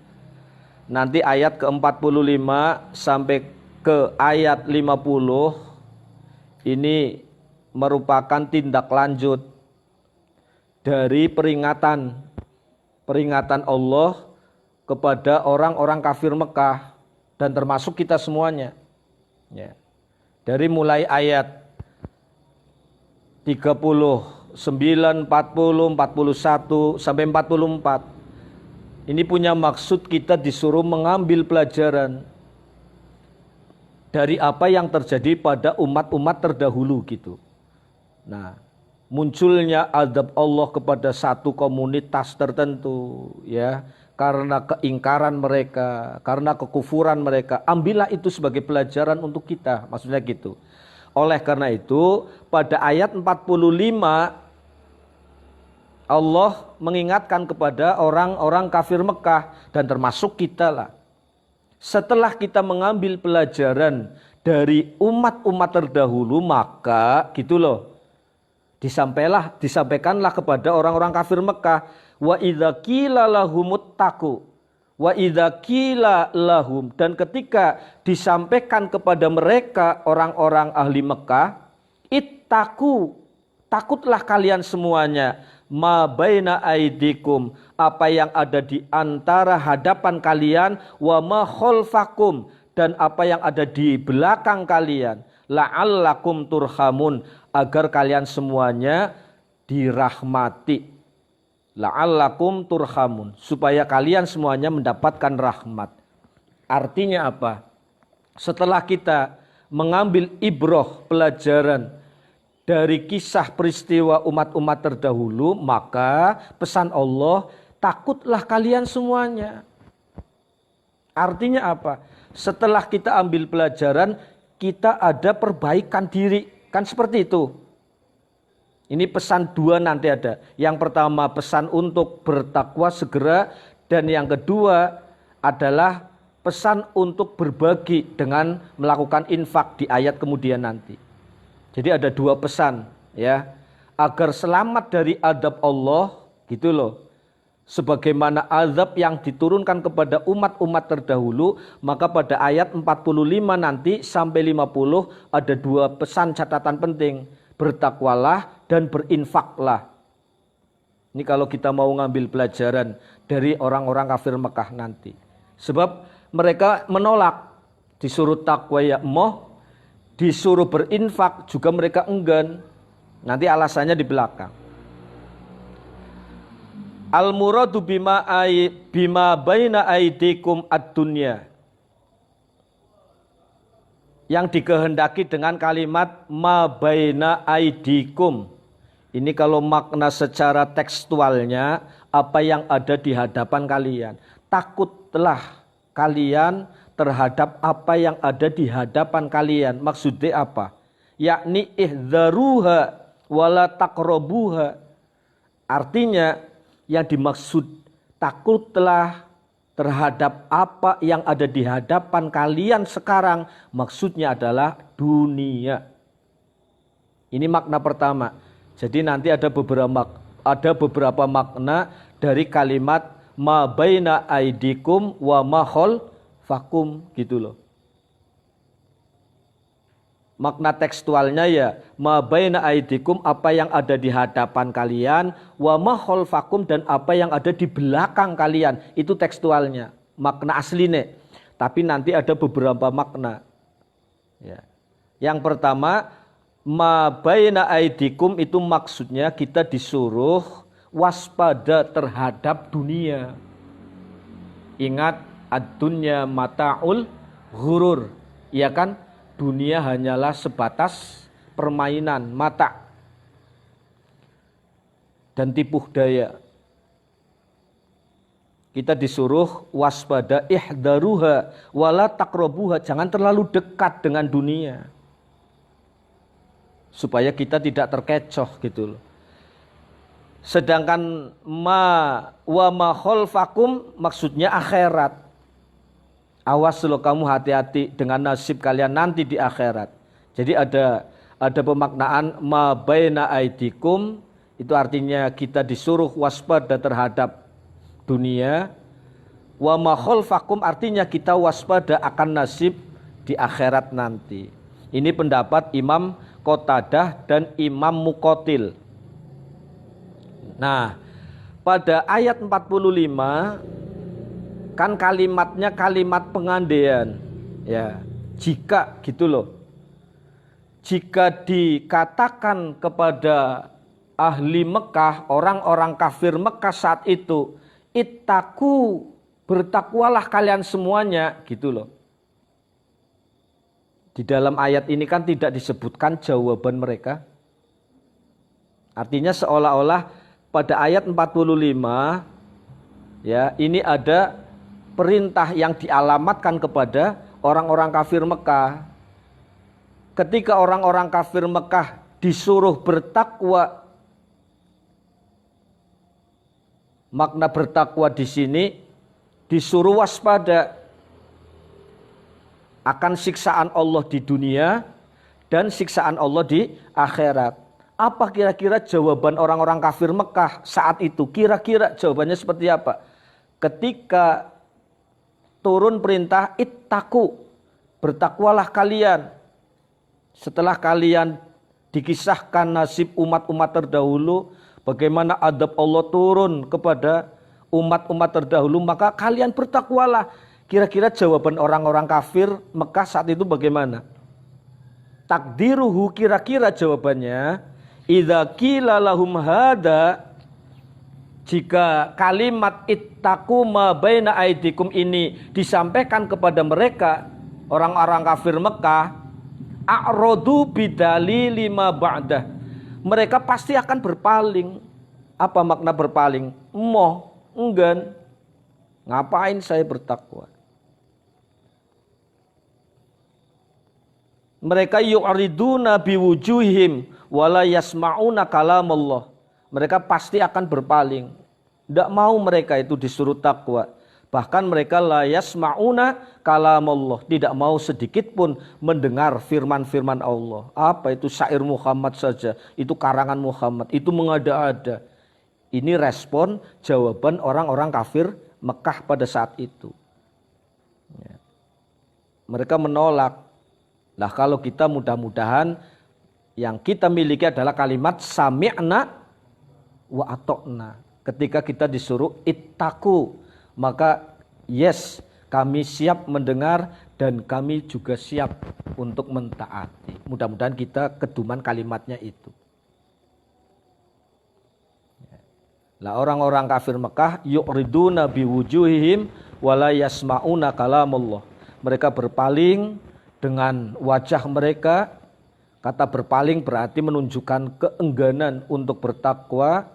A: Nanti ayat ke-45 sampai ke ayat 50 ini merupakan tindak lanjut dari peringatan Allah kepada orang-orang kafir Mekah dan termasuk kita semuanya. Ya. Dari mulai ayat 39, 40, 41 sampai 44. Ini punya maksud kita disuruh mengambil pelajaran dari apa yang terjadi pada umat-umat terdahulu gitu. Nah, munculnya azab Allah kepada satu komunitas tertentu, ya, karena keingkaran mereka, karena kekufuran mereka. Ambillah itu sebagai pelajaran untuk kita, maksudnya gitu. Oleh karena itu, pada ayat 45 Allah mengingatkan kepada orang-orang kafir Mekah dan termasuk kita lah. Setelah kita mengambil pelajaran dari umat-umat terdahulu, maka gitu loh, disampaikanlah kepada orang-orang kafir Mekah, wa idza qila lahumut taqu, wa idza qila lahum, dan ketika disampaikan kepada mereka orang-orang ahli Mekah, ittaqu, takutlah kalian semuanya, ma baina aidikum, apa yang ada di antara hadapan kalian, wa ma khalfakum, dan apa yang ada di belakang kalian, la'allakum turhamun, agar kalian semuanya dirahmati. La'allakum turhamun, supaya kalian semuanya mendapatkan rahmat. Artinya apa? Setelah kita mengambil ibroh, pelajaran dari kisah peristiwa umat-umat terdahulu, maka pesan Allah, takutlah kalian semuanya. Artinya apa? Setelah kita ambil pelajaran, kita ada perbaikan diri. Kan seperti itu. Ini pesan dua nanti ada. Yang pertama pesan untuk bertakwa segera, dan yang kedua adalah pesan untuk berbagi dengan melakukan infak di ayat kemudian nanti. Jadi ada dua pesan, ya, agar selamat dari azab Allah, gitu loh. Sebagaimana azab yang diturunkan kepada umat-umat terdahulu, maka pada ayat 45 nanti sampai 50 ada dua pesan catatan penting. Bertakwalah dan berinfaklah. Ini kalau kita mau ngambil pelajaran dari orang-orang kafir Mekah nanti. Sebab mereka menolak. Disuruh takwa ya emoh, disuruh berinfak juga mereka enggan. Nanti alasannya di belakang. Al-muradu bima baina aidikum ad-dunya. Yang dikehendaki dengan kalimat ma baina aidikum. Ini kalau makna secara tekstualnya, apa yang ada di hadapan kalian. Takutlah kalian terhadap apa yang ada di hadapan kalian. Maksudnya apa? Yakni ihdharuha wala taqrabuha. Artinya yang dimaksud takutlah terhadap apa yang ada di hadapan kalian sekarang, maksudnya adalah dunia. Ini makna pertama. Jadi nanti ada beberapa makna dari kalimat ma baina aidikum wa ma khalfakum gitu loh. Makna tekstualnya ya ma baina aidikum, apa yang ada di hadapan kalian, wa ma khalfakum, dan apa yang ada di belakang kalian. Itu tekstualnya, makna aslinya. Tapi nanti ada beberapa makna. Ya. Yang pertama, ma baina aidikum itu maksudnya kita disuruh waspada terhadap dunia. Ingat, ad-dunya mata'ul ghurur, ya kan? Dunia hanyalah sebatas permainan mata dan tipu daya. Kita disuruh waspada ihdaruha wala taqrabuha, jangan terlalu dekat dengan dunia supaya kita tidak terkecoh gitu loh. Sedangkan wa ma khalfakum maksudnya akhirat. Awas loh kamu, hati-hati dengan nasib kalian nanti di akhirat. Jadi ada pemaknaan ma baina aidikum, itu artinya kita disuruh waspada terhadap dunia. Wa ma khalfakum artinya kita waspada akan nasib di akhirat nanti. Ini pendapat Imam Qatadah dan Imam Muqatil. Nah, pada ayat 45 kan kalimatnya kalimat pengandaian, ya. Jika gitu loh. Jika dikatakan kepada ahli Mekah, orang-orang kafir Mekah saat itu, ittaku, bertakwalah kalian semuanya, gitu loh. Di dalam ayat ini kan tidak disebutkan jawaban mereka. Artinya seolah-olah pada ayat 45 ya, ini ada perintah yang dialamatkan kepada orang-orang kafir Mekah. Ketika orang-orang kafir Mekah disuruh bertakwa, makna bertakwa di sini disuruh waspada akan siksaan Allah di dunia dan siksaan Allah di akhirat. Apa kira-kira jawaban orang-orang kafir Mekah saat itu? Kira-kira jawabannya seperti apa? Ketika turun perintah ittaku, bertakwalah kalian. Setelah kalian dikisahkan nasib umat-umat terdahulu, bagaimana adab Allah turun kepada umat-umat terdahulu, maka kalian bertakwalah. Kira-kira jawaban orang-orang kafir Mekah saat itu bagaimana? Takdiruhu, kira-kira jawabannya, idza qila lahum hada, jika kalimat ittaqu ma baina aidikum ini disampaikan kepada mereka, orang-orang kafir Mekah, a'radu bidali lima ba'dah, mereka pasti akan berpaling. Apa makna berpaling? Enggan. Ngapain saya bertakwa? Mereka yu'riduna biwujuhim wala yasma'una kalamallah. Mereka pasti akan berpaling. Tidak mau mereka itu disuruh takwa. Bahkan mereka la yasma'una kalamallah, tidak mau sedikit pun mendengar firman-firman Allah. Apa itu syair Muhammad saja, itu karangan Muhammad, itu mengada-ada. Ini respon jawaban orang-orang kafir Mekah pada saat itu. Ya. Mereka menolak. Nah, kalau kita mudah-mudahan yang kita miliki adalah kalimat sami'na wa atokna. Ketika kita disuruh ittaku, maka yes, Kami siap mendengar dan kami juga siap untuk mentaati. Mudah-mudahan kita keduman kalimatnya itu. Lah orang-orang kafir Mekah yu'riduna biwujuhihim wala yasma'una kalamullah. Mereka berpaling dengan wajah mereka. Kata berpaling berarti menunjukkan keengganan untuk bertakwa.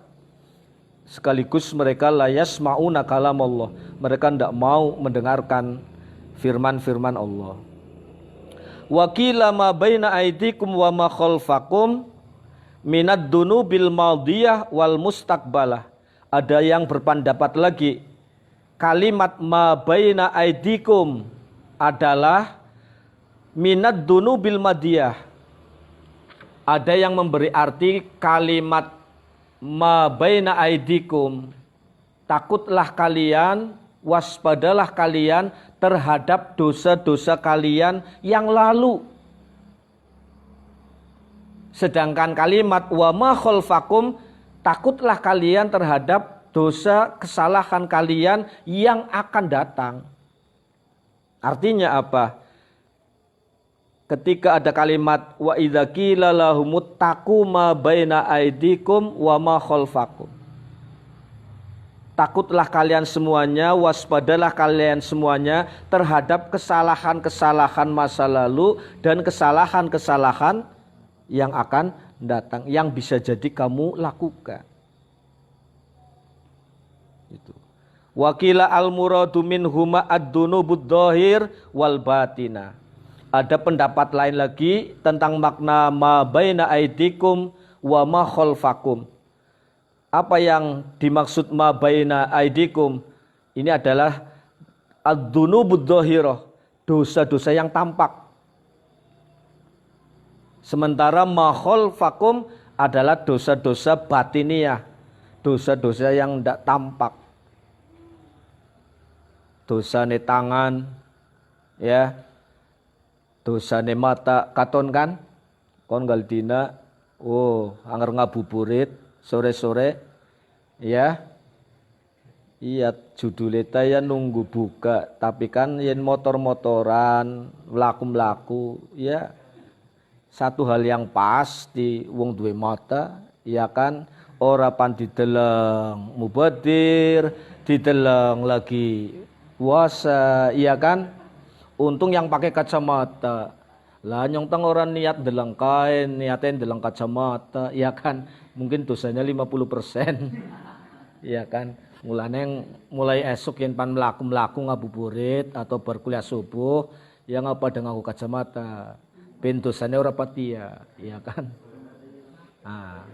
A: Sekaligus mereka la yasma'una kalamullah. Mereka tidak mau mendengarkan firman-firman Allah. Wa qila ma baina aidikum wa ma khalfakum minad dunubil madiyah wal mustaqbalah. Ada yang berpendapat lagi kalimat ma baina aidikum adalah minad dunubil madiyah. Ada yang memberi arti kalimat ma baina aidikum, takutlah kalian, waspadalah kalian terhadap dosa-dosa kalian yang lalu. Sedangkan kalimat wa ma khalfakum, takutlah kalian terhadap dosa kesalahan kalian yang akan datang. Artinya apa? Ketika ada kalimat wa idza qila lahumut taqu ma baina aidikum wa ma khalfakum. Takutlah kalian semuanya, waspadalah kalian semuanya terhadap kesalahan-kesalahan masa lalu dan kesalahan-kesalahan yang akan datang, yang bisa jadi kamu lakukan. Itu. Wa qila al-muradu minhuma ad-dunubud dhahir wal batina. Ada pendapat lain lagi tentang makna ma baina aidikum wa ma khalfakum. Apa yang dimaksud ma baina aidikum? Ini adalah ad-dunubud dhahirah, dosa-dosa yang tampak. Sementara ma khalfakum adalah dosa-dosa batiniyah, dosa-dosa yang tidak tampak. Dosane tangan, ya, dosane mata, katon kan? Kon galdina, oh, anger ngabuburit sore-sore, ya. Iya, judulnya ya nunggu buka, tapi kan yen motor-motoran, mlaku-mlaku, ya. Satu hal yang pasti wong duwe mata, ya kan, ora pan dideleng mubadir, dideleng lagi puasa, iya kan? Untung yang pakai kacamata. Lah nyong teng orang niat deleng kain, niatin deleng kacamata, ya kan? Mungkin dosanya 50%. Ya kan? Mulai esok yen pan mlaku-mlaku ngabuburit atau berkuliah subuh, ya ngapa dengan aku kacamata. Ben dosanya ora patia, ya kan? Nah,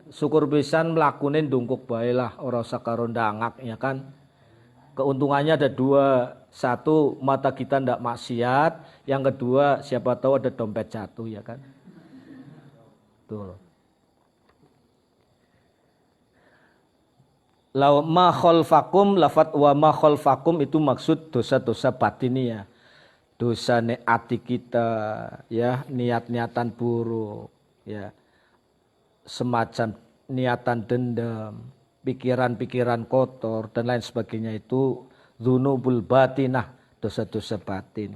A: syukur pisan mlakune ndungkuk bae lah, ora usah karo ndangak, ya kan? Keuntungannya ada dua. Satu, mata kita tidak maksiat. Yang kedua, siapa tahu ada dompet jatuh, ya kan? Tuh. La ma khalfakum, lafat wa ma khalfakum itu maksud dosa-dosa batiniyah. Dosa ati kita, ya, niat-niatan buruk, ya. Semacam niatan dendam, pikiran-pikiran kotor dan lain sebagainya itu dzunubul batinah, dosa-dosa batin.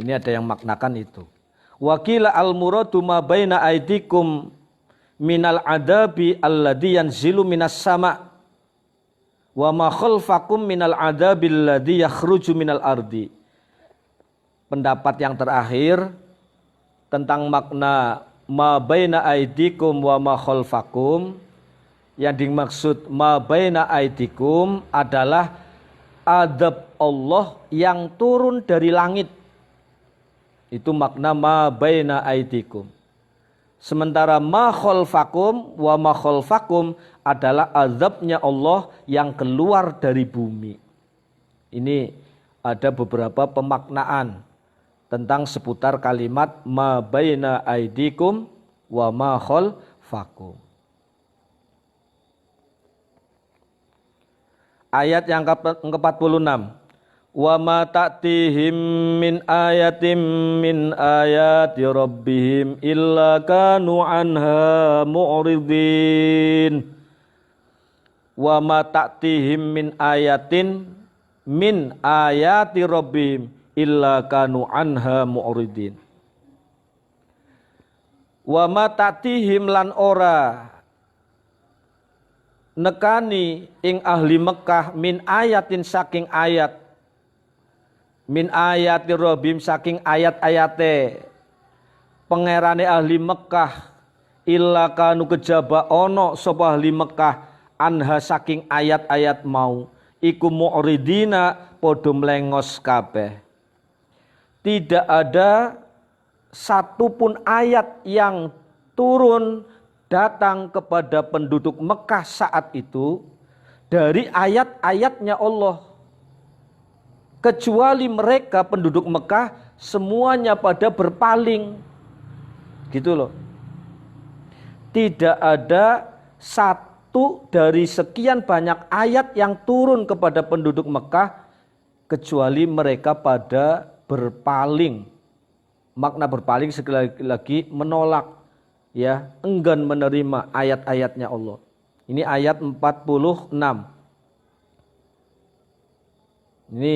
A: Ini ada yang maknakan itu. Wa qila al-muradu ma baina aidikum minal adabi alladzi yanzilu minas sama wa ma khalfakum minal adabi alladzi yakhruju minal ardi. Pendapat yang terakhir tentang makna ma baina aidikum wa ma khalfakum, yang dimaksud ma baina aidikum adalah adab Allah yang turun dari langit. Itu makna ma baina aidikum. Sementara ma khalfakum wa ma khalfakum adalah azabnya Allah yang keluar dari bumi. Ini ada beberapa pemaknaan tentang seputar kalimat ma baina aidikum wa ma khalfakum. Ayat yang ke-46. Wa ma ta'tihim min ayatim min ayati rabbihim illa kanu anha mu'ridin. Wa ma ta'tihim min ayatin, min ayati rabbihim illa kanu anha mu'ridin. Wa ma ta'tihim lan ora nekani ing ahli Mekah min ayatin saking ayat, min ayati rabbihim saking ayat-ayate pangerane ahli Mekah, illa kanu kejaba ono sapa ahli Mekah anha saking ayat-ayat mau iku mu'ridina padha mlengos kabeh. Tidak ada satupun ayat yang turun datang kepada penduduk Mekah saat itu dari ayat-ayatnya Allah, kecuali mereka penduduk Mekah semuanya pada berpaling. Gitu loh. Tidak ada satu dari sekian banyak ayat yang turun kepada penduduk Mekah kecuali mereka pada berpaling. Makna berpaling sekali lagi menolak, ya, enggan menerima ayat-ayatnya Allah. Ini ayat 46. Ini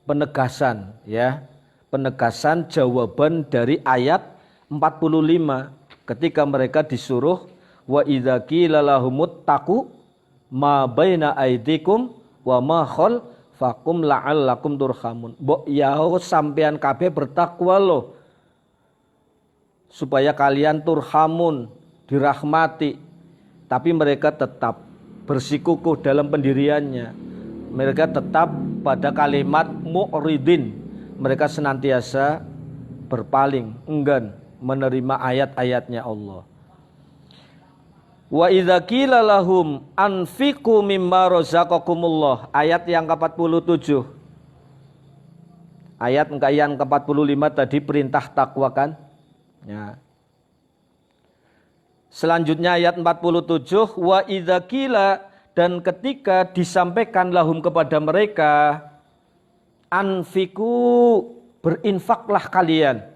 A: penegasan, ya. Penegasan jawaban dari ayat 45 ketika mereka disuruh wa idza qila lahumut taqu ma baina aidikum wa ma khalfakum la'allakum turhamun. Mbok ya sampean kabeh bertakwa loh supaya kalian turhamun, dirahmati. Tapi mereka tetap bersikukuh dalam pendiriannya. Mereka tetap pada kalimat mu'ridin. Mereka senantiasa berpaling, enggan menerima ayat-ayatnya Allah. Wa idza qila lahum anfiqu mimma razaqakumullah, ayat yang ke-47. Ayat yang ke-45 tadi perintah takwa kan? Ya. Selanjutnya ayat 47, wa idza qila, dan ketika disampaikan lahum kepada mereka, anfiqu, berinfaklah kalian,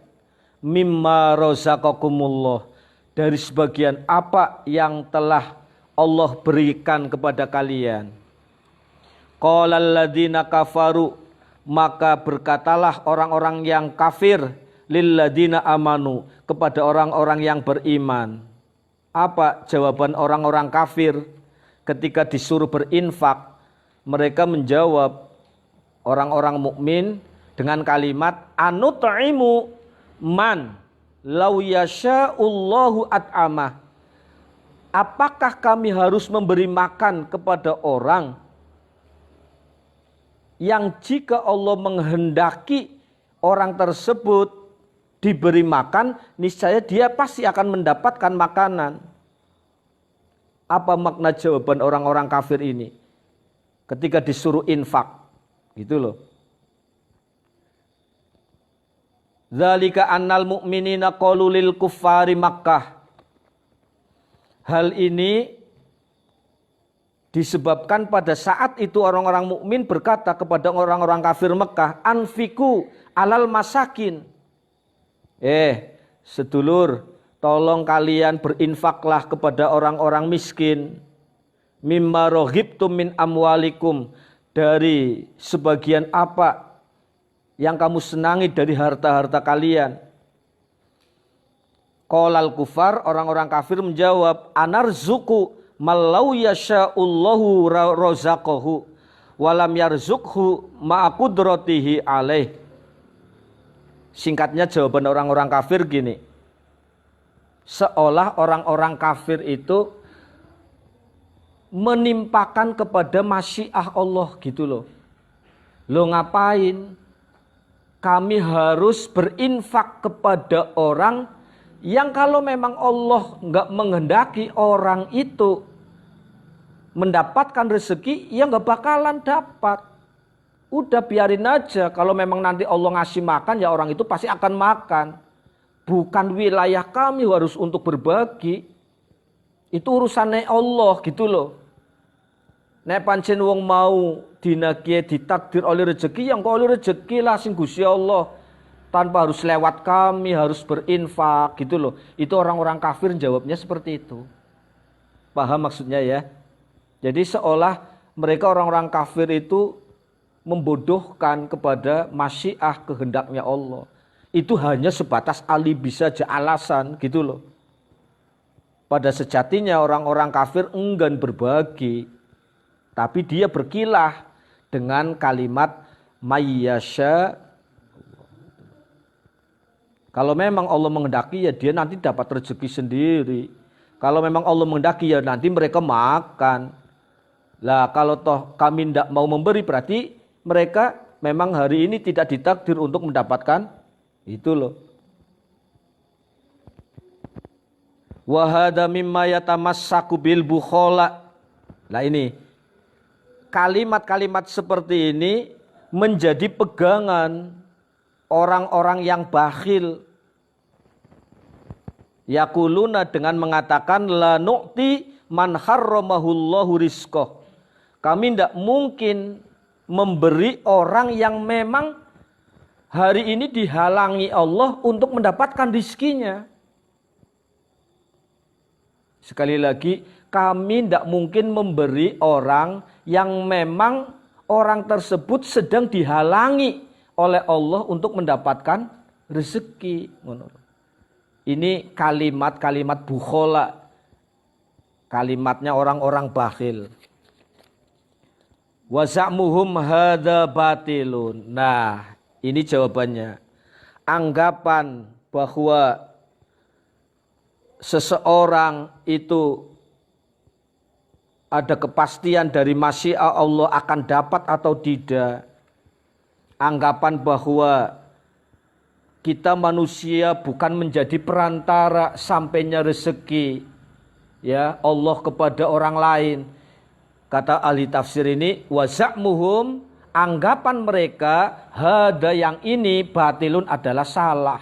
A: mimma razaqakumullah, dari sebagian apa yang telah Allah berikan kepada kalian. Qalal ladzina kafaru, maka berkatalah orang-orang yang kafir, lil ladzina amanu, kepada orang-orang yang beriman. Apa jawaban orang-orang kafir ketika disuruh berinfak? Mereka menjawab orang-orang mukmin dengan kalimat anut'imu man law yasha'ullahu at'amah. Apakah kami harus memberi makan kepada orang yang jika Allah menghendaki orang tersebut diberi makan, niscaya dia pasti akan mendapatkan makanan. Apa makna jawaban orang-orang kafir ini ketika disuruh infak? Gitu loh. Dzalika annal mu'minina qalu lil kuffari Makkah. Hal ini disebabkan pada saat itu orang-orang mukmin berkata kepada orang-orang kafir Mekah, anfiku alal masakin. Sedulur, tolong kalian berinfaklah kepada orang-orang miskin. Mimma rohibtum min amwalikum, dari sebagian apa yang kamu senangi dari harta-harta kalian. Qalal kufar, orang-orang kafir menjawab, anarzuku malau yasha'ullahu razaqahu walam yarzukhu ma'akudratihi alaih. Singkatnya jawaban orang-orang kafir gini, seolah orang-orang kafir itu menimpakan kepada masyiah Allah gitu loh. Lo ngapain? Kami harus berinfak kepada orang yang kalau memang Allah nggak menghendaki orang itu mendapatkan rezeki, ya nggak bakalan dapat. Udah biarin aja, kalau memang nanti Allah ngasih makan ya orang itu pasti akan makan. Bukan wilayah kami harus untuk berbagi. Itu urusannya Allah gitu loh. Nek pancen wong mau dinakie ditakdir oleh rezeki, yang kok oleh rezeki lah sing Gusti Allah. Tanpa harus lewat kami, harus berinfak gitu loh. Itu orang-orang kafir jawabnya seperti itu. Paham maksudnya ya? Jadi seolah mereka orang-orang kafir itu membodohkan kepada masyiah kehendaknya Allah. Itu hanya sebatas alibi saja, alasan gitu loh. Pada sejatinya orang-orang kafir enggan berbagi, tapi dia berkilah dengan kalimat mayyasha. Kalau memang Allah menghendaki ya dia nanti dapat rezeki sendiri. Kalau memang Allah menghendaki ya nanti mereka makan. Lah kalau toh kami tidak mau memberi berarti mereka memang hari ini tidak ditakdir untuk mendapatkan itu loh. Wa hadza mimma yatamassaku bil bukhala. Nah ini kalimat-kalimat seperti ini menjadi pegangan orang-orang yang bakhil. Yaquluna dengan mengatakan la nu'ti man harramahullahu rizqah. Kami tidak mungkin memberi orang yang memang hari ini dihalangi Allah untuk mendapatkan rizkinya. Sekali lagi, kami tidak mungkin memberi orang yang memang orang tersebut sedang dihalangi oleh Allah untuk mendapatkan rezeki. Ini kalimat-kalimat bukhala. Kalimatnya orang-orang bakhil. Wa za'muhum hadza batilun. Nah, ini jawabannya. Anggapan bahwa seseorang itu ada kepastian dari masyiah Allah akan dapat atau tidak. Anggapan bahwa kita manusia bukan menjadi perantara sampainya rezeki ya Allah kepada orang lain. Kata ahli tafsir ini wa za'muhum, anggapan mereka hada yang ini batilun adalah salah.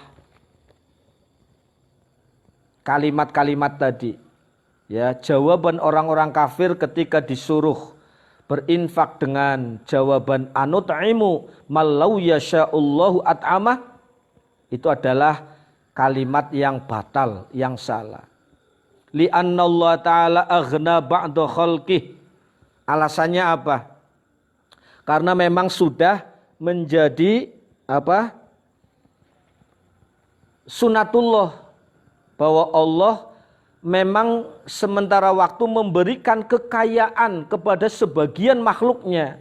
A: Kalimat-kalimat tadi ya, jawaban orang-orang kafir ketika disuruh berinfak dengan jawaban anut'imu malau yasha'ullahu at'amah, itu adalah kalimat yang batal, yang salah. Li'anna Allah ta'ala aghna ba'da khalqih. Alasannya apa? Karena memang sudah menjadi apa? Sunatullah, bahwa Allah memang sementara waktu memberikan kekayaan kepada sebagian makhluknya,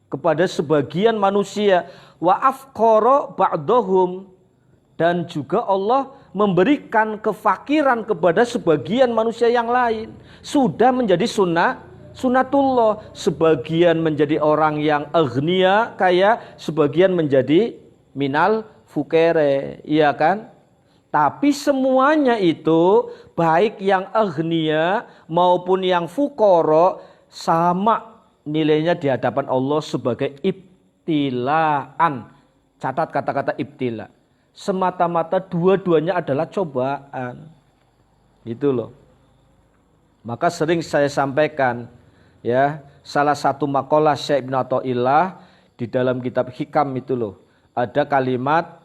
A: kepada sebagian manusia. Wa afqara ba'dahum, dan juga Allah memberikan kefakiran kepada sebagian manusia yang lain. Sudah menjadi sunatullah. Sebagian menjadi orang yang aghnia, kaya, sebagian menjadi minal fukere, iya kan? Tapi semuanya itu baik yang aghnia maupun yang fukoro sama nilainya di hadapan Allah sebagai ibtilaan. Catat kata-kata ibtila. Semata-mata dua-duanya adalah cobaan. Itu loh. Maka sering saya sampaikan ya, salah satu makalah Syekh Ibn Athaillah di dalam kitab Hikam itu loh. Ada kalimat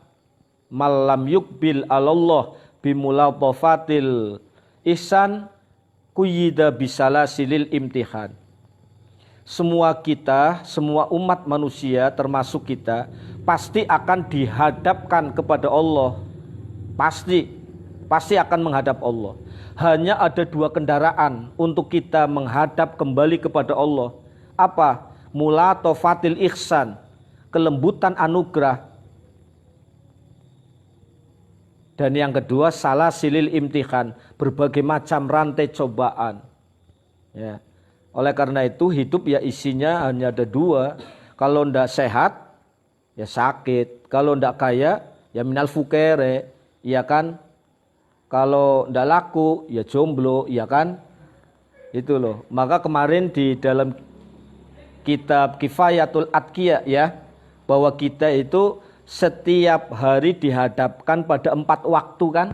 A: malam yukbil alallah bimulatafatil ihsan kuyida bisala silil imtihan. Semua kita, semua umat manusia termasuk kita pasti akan dihadapkan kepada Allah. Pasti akan menghadap Allah. Hanya ada dua kendaraan untuk kita menghadap kembali kepada Allah. Apa? Mulatafatil ihsan, kelembutan anugerah. Dan yang kedua salah silil imtihan, berbagai macam rantai cobaan. Ya. Oleh karena itu hidup ya isinya hanya ada dua. Kalau ndak sehat ya sakit. Kalau ndak kaya ya minal fukere, ya kan. Kalau ndak laku ya jomblo, ya kan. Itu loh. Maka kemarin di dalam kitab Kifayatul Atqiya ya, bahwa kita itu setiap hari dihadapkan pada 4 waktu kan?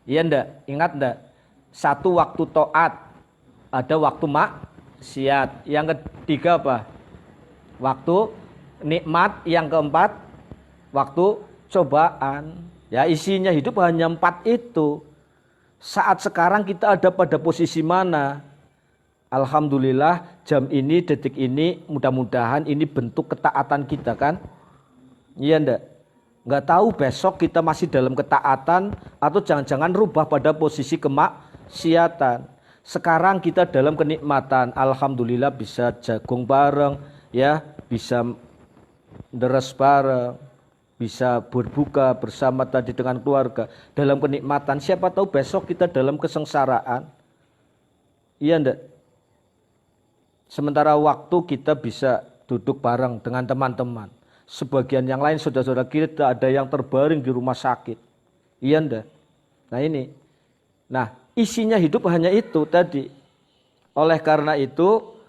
A: Iya ndak? Ingat ndak? 1 waktu taat, ada waktu maksiat. Yang ketiga apa? Waktu nikmat. Yang keempat waktu cobaan. Ya isinya hidup hanya 4 itu. Saat sekarang kita ada pada posisi mana? Alhamdulillah jam ini, detik ini, mudah-mudahan ini bentuk ketaatan kita kan? Iya ndak? Nggak tahu besok kita masih dalam ketaatan atau jangan-jangan rubah pada posisi kemaksiatan. Sekarang kita dalam kenikmatan, alhamdulillah bisa jagung bareng, ya, bisa deres bareng, bisa berbuka bersama tadi dengan keluarga dalam kenikmatan. Siapa tahu besok kita dalam kesengsaraan. Iya ndak? Sementara waktu kita bisa duduk bareng dengan teman-teman. Sebagian yang lain saudara-saudara kita ada yang terbaring di rumah sakit. Iya ndak? Nah ini. Nah, isinya hidup hanya itu tadi. Oleh karena itu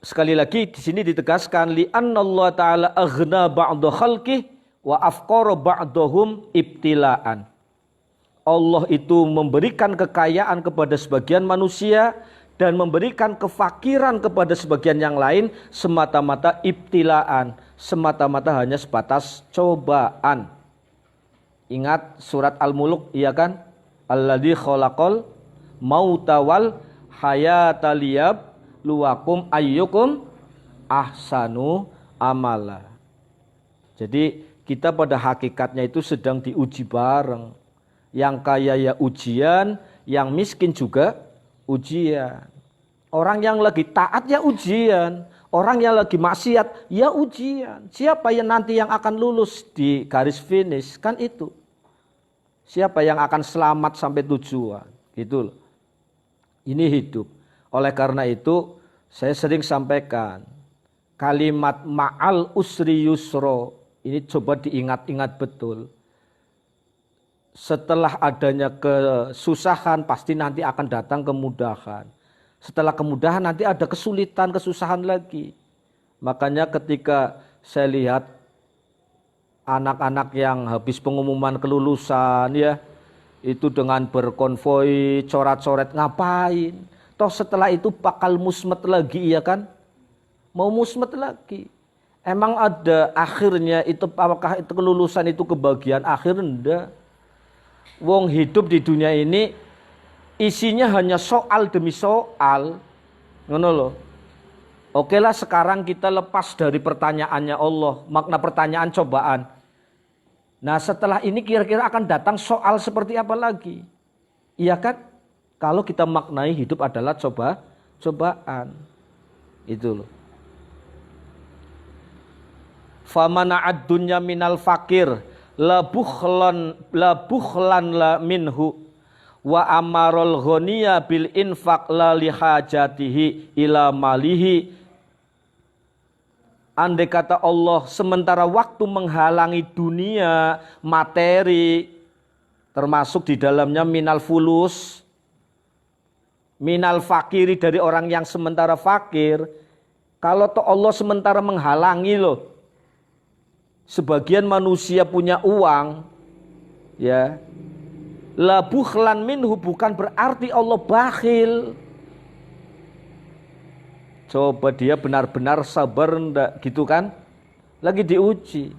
A: sekali lagi di sini ditegaskan li annallaha ta'ala aghna ba'da khalqih wa afqara ba'dahum ibtilaan. Allah itu memberikan kekayaan kepada sebagian manusia dan memberikan kefakiran kepada sebagian yang lain semata-mata ibtilaan, semata-mata hanya sebatas cobaan. Ingat surat Al-Mulk, iya kan? Alladzi khalaqal mauta wal hayata liyabluwakum ayyukum ahsanu amala. Jadi kita pada hakikatnya itu sedang diuji bareng. Yang kaya ya ujian, yang miskin juga ujian. Orang yang lagi taat ya ujian, orang yang lagi maksiat ya ujian. Siapa yang nanti yang akan lulus di garis finish? Kan itu. Siapa yang akan selamat sampai tujuan? Gitu loh. Ini hidup. Oleh karena itu saya sering sampaikan kalimat ma'al usri yusro. Ini coba diingat-ingat betul. Setelah adanya kesusahan pasti nanti akan datang kemudahan. Setelah kemudahan nanti ada kesulitan, kesusahan lagi. Makanya ketika saya lihat anak-anak yang habis pengumuman kelulusan ya, itu dengan berkonvoi, coret-coret ngapain? Toh setelah itu bakal musmet lagi ya kan? Mau musmet lagi. Emang ada akhirnya itu, apakah itu kelulusan itu kebahagiaan akhir? Enggak. Wong hidup di dunia ini isinya hanya soal demi soal. Ngono loh. Oke lah sekarang kita lepas dari pertanyaannya Allah, makna pertanyaan cobaan. Nah setelah ini kira-kira akan datang soal seperti apa lagi? Iya kan? Kalau kita maknai hidup adalah cobaan. Itu loh. Famana'ad dunya minal fakir la bukhlan la minhu wa amarul ghaniya bil infaq la lihajatihi ila malihi. Andai kata Allah sementara waktu menghalangi dunia materi termasuk di dalamnya minal fulus, minal fakiri dari orang yang sementara fakir. Kalau toh Allah sementara menghalangi loh, sebagian manusia punya uang ya, la bukhlan minhu bukan berarti Allah bakhil. Coba dia benar-benar sabar enggak gitu kan? Lagi diuji.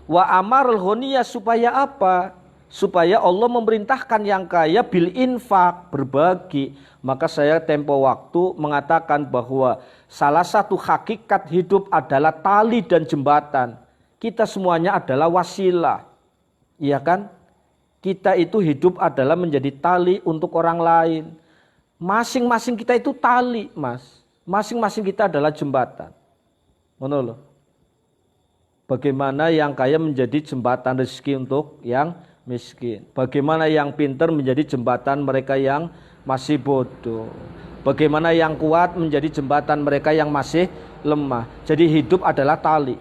A: Wa amarul ghaniya supaya apa? Supaya Allah memerintahkan yang kaya bil infak, berbagi. Maka saya tempo waktu mengatakan bahwa salah satu hakikat hidup adalah tali dan jembatan. Kita semuanya adalah wasilah. Iya kan? Kita itu hidup adalah menjadi tali untuk orang lain. Masing-masing kita itu tali, Mas. Masing-masing kita adalah jembatan. Ngono loh. Bagaimana yang kaya menjadi jembatan rezeki untuk yang miskin. Bagaimana yang pintar menjadi jembatan mereka yang masih bodoh. Bagaimana yang kuat menjadi jembatan mereka yang masih lemah. Jadi hidup adalah tali.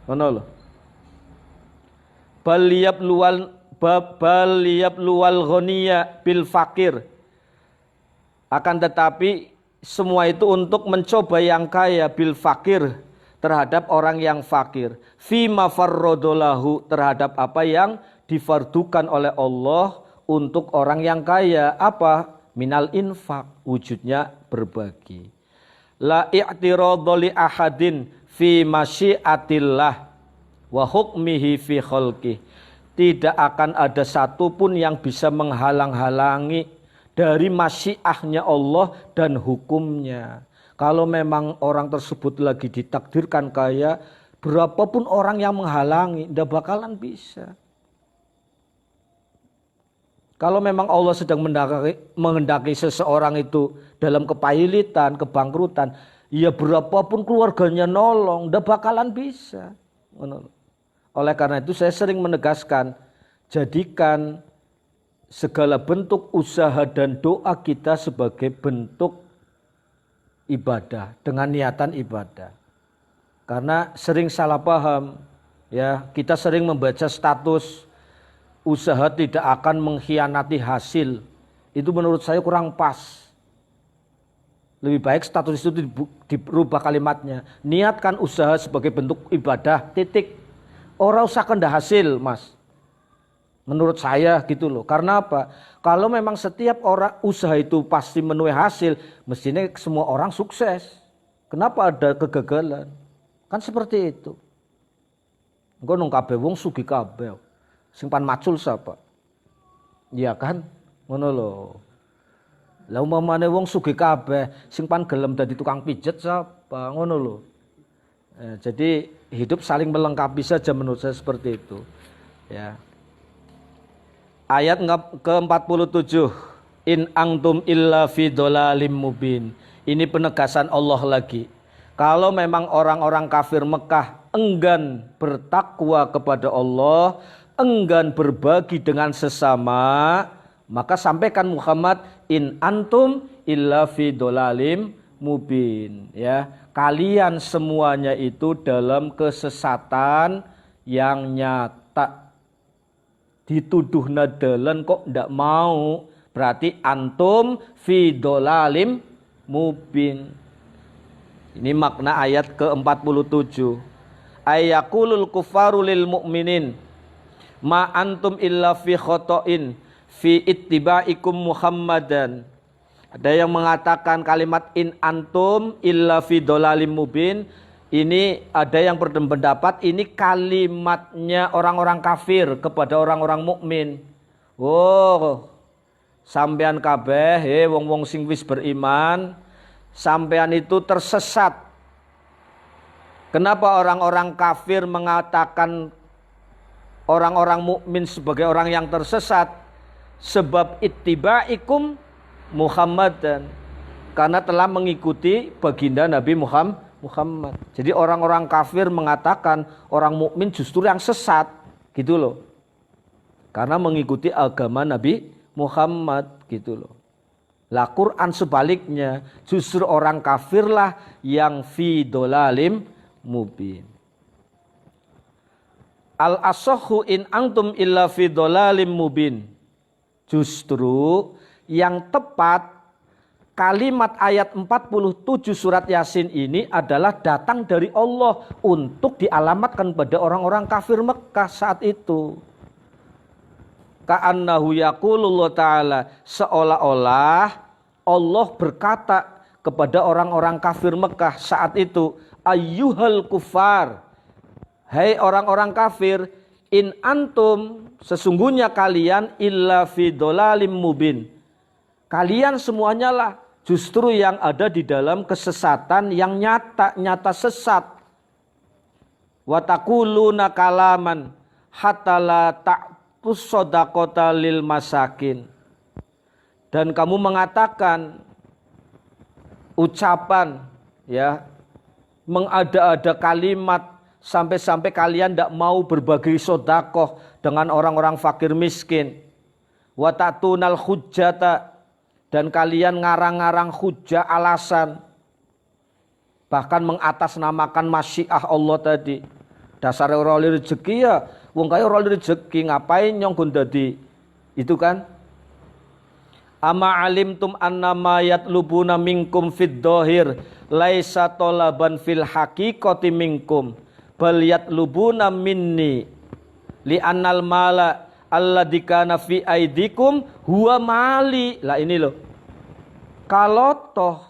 A: Ngono loh. Baliyab luwal ghaniya bil fakir. Akan tetapi semua itu untuk mencoba yang kaya bil fakir terhadap orang yang fakir. Fima farrodolahu terhadap apa yang difardukan oleh Allah untuk orang yang kaya. Apa? Minal infak, wujudnya berbagi. La i'tiradha li ahadin fi masyiatillah wa hukmihi fi khalqih. Tidak akan ada satupun yang bisa menghalang-halangi dari masyiahnya Allah dan hukumnya. Kalau memang orang tersebut lagi ditakdirkan kaya, berapapun orang yang menghalangi, tidak bakalan bisa. Kalau memang Allah sedang menghendaki seseorang itu dalam kepailitan, kebangkrutan, ya berapapun keluarganya nolong, tidak bakalan bisa. Oleh karena itu saya sering menegaskan, jadikan segala bentuk usaha dan doa kita sebagai bentuk ibadah, dengan niatan ibadah. Karena sering salah paham, ya kita sering membaca status usaha tidak akan mengkhianati hasil. Itu menurut saya kurang pas. Lebih baik status itu dirubah kalimatnya. Niatkan usaha sebagai bentuk ibadah, titik. Orang usah kendah hasil, Mas. Menurut saya gitu loh. Karena apa? Kalau memang setiap orang usaha itu pasti menuai hasil, mestinya semua orang sukses. Kenapa ada kegagalan? Kan seperti itu. Engko nang kabeh wong sugih kabeh. Sing pan macul sapa? Iya kan? Ngono lho. Lah umpamane wong sugih kabeh, sing pan gelem dadi tukang pijet sapa? Ngono lho. Jadi hidup saling melengkapi saja menurut saya seperti itu. Ya. Ayat ke-47. In antum illa fi dhalalim mubin. Ini penegasan Allah lagi. Kalau memang orang-orang kafir Mekah enggan bertakwa kepada Allah, enggan berbagi dengan sesama, maka sampaikan Muhammad, in antum illa fi dhalalim mubin. Ya, kalian semuanya itu dalam kesesatan yang nyata. Dituduh nadalan kok ndak mau, berarti antum fi dhalalim mubin. Ini makna ayat ke-47. Ayakulul kufaru lil mu'minin ma antum illa fi khotoin fi ittibaikum Muhammadan. Ada yang mengatakan kalimat in antum illa fi dhalalim mubin. Ini ada yang berpendapat ini kalimatnya orang-orang kafir kepada orang-orang mukmin. Oh, sampean kabeh wong-wong sing wis beriman, sampean itu tersesat. Kenapa orang-orang kafir mengatakan orang-orang mukmin sebagai orang yang tersesat? Sebab ittibaikum Muhammadan, karena telah mengikuti baginda Nabi Muhammad. Jadi orang-orang kafir mengatakan orang mukmin justru yang sesat, gitu loh. Karena mengikuti agama Nabi Muhammad, gitu loh. Lah Quran sebaliknya, justru orang kafirlah yang fi dhalalim mubin. Al-asahhu in antum illa fi dhalalim mubin. Justru yang tepat kalimat ayat 47 surat Yasin ini adalah datang dari Allah untuk dialamatkan pada orang-orang kafir Mekah saat itu. Ka'annahu yaqulullah ta'ala, seolah-olah Allah berkata kepada orang-orang kafir Mekah saat itu, ayyuhal kufar, hai orang-orang kafir, in antum, sesungguhnya kalian illa fi dhalalim mubin. Kalian semuanya lah justru yang ada di dalam kesesatan yang nyata sesat. Wa taquluna kalaman hatta la ta'tus shadaqata lil masakin. Dan kamu mengatakan ucapan, ya, mengada-ada kalimat sampai-sampai kalian tidak mau berbagi sedekah dengan orang-orang fakir miskin. Wa ta'tunal hujjata, dan kalian ngarang-ngarang hujah alasan, bahkan mengatasnamakan masyiah Allah tadi. Dasar ora oleh rezeki ya, wong kaya ora oleh rezeki ngapain nyonggon dadi itu kan. Ama alimtum annama yatlubuna minkum fid dhahir laisa talaban fil haqiqati minkum bal yatlubuna minni li annal mala alladzi kana fi aidikum huwa mali. Lah ini loh. Kalau toh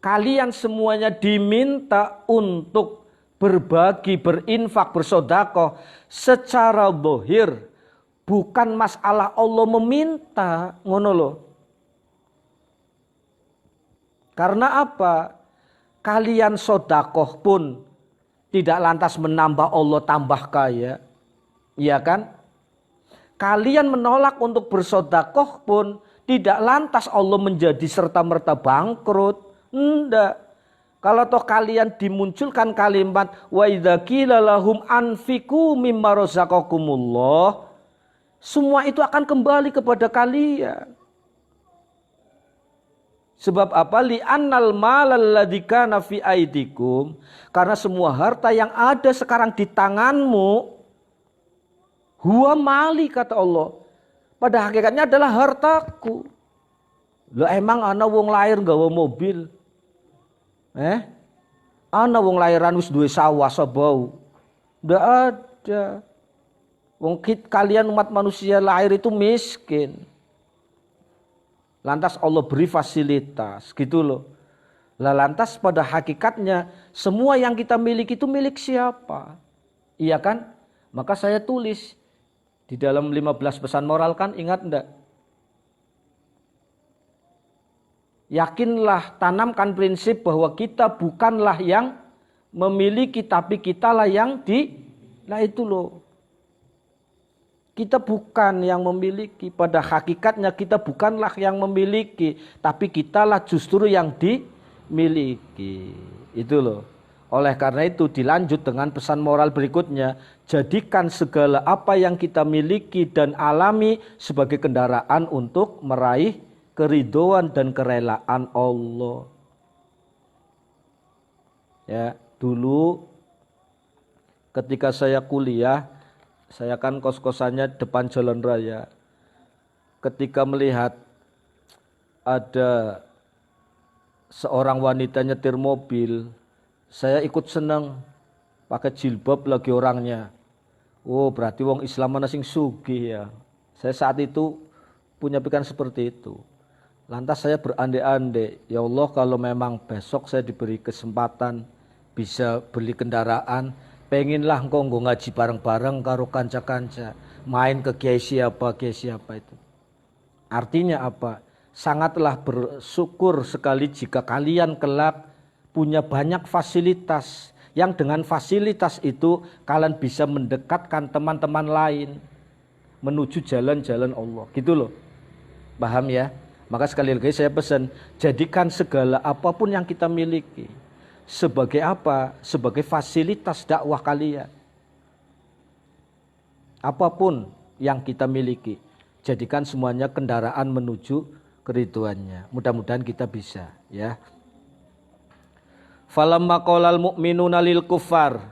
A: kalian semuanya diminta untuk berbagi, berinfak, bersedekah secara zahir, Bukan masalah Allah meminta, ngono loh. Karena apa? Kalian sodakoh pun tidak lantas menambah Allah tambah kaya. Iya kan? Kalian menolak untuk bersodakoh pun tidak lantas Allah menjadi serta-merta bangkrut. Enggak. Kalau toh kalian dimunculkan kalimat wa idza qila lahum anfiqu mimma razaqakumullah, semua itu akan kembali kepada kalian. Sebab apa? Li'annal malal ladzi kana fi aidikum, karena semua harta yang ada sekarang di tanganmu huwa mali, kata Allah. Pada hakikatnya adalah hartaku. Loh, emang ana wong lahir nggawa mobil? Ana wong lahiran wis duwe sawah sebau? Ndak ada. Wong kalian umat manusia lahir itu miskin. Lantas Allah beri fasilitas, gitu loh. Lah lantas pada hakikatnya semua yang kita miliki itu milik siapa? Iya kan? Maka saya tulis di dalam 15 pesan moral, kan ingat enggak? Yakinlah, tanamkan prinsip bahwa kita bukanlah yang memiliki, tapi kitalah yang Nah itu loh. Kita bukan yang memiliki. Pada hakikatnya kita bukanlah yang memiliki, tapi kitalah justru yang dimiliki. Itu loh. Oleh karena itu dilanjut dengan pesan moral berikutnya. Jadikan segala apa yang kita miliki dan alami sebagai kendaraan untuk meraih keridhaan dan kerelaan Allah. Ya, dulu ketika saya kuliah, saya kan kos-kosannya depan jalan raya. Ketika melihat ada seorang wanita nyetir mobil, saya ikut senang. Pakai jilbab lagi orangnya. Oh, berarti wong Islam mana sing sugih ya. Saya saat itu punya pikiran seperti itu. Lantas saya berandai-andai, ya Allah, kalau memang besok saya diberi kesempatan bisa beli kendaraan, penginlah engkau ngaji bareng-bareng karo kanca-kanca, main ke kiai siapa itu. Artinya apa? Sangatlah bersyukur sekali jika kalian kelak punya banyak fasilitas, yang dengan fasilitas itu kalian bisa mendekatkan teman-teman lain menuju jalan-jalan Allah, gitu loh. Paham ya? Maka sekali lagi saya pesan, jadikan segala apapun yang kita miliki sebagai apa? Sebagai fasilitas dakwah kalian. Apapun yang kita miliki, jadikan semuanya kendaraan menuju keridhaannya. Mudah-mudahan kita bisa, ya. Falamma qalal mu'minuna lil kuffar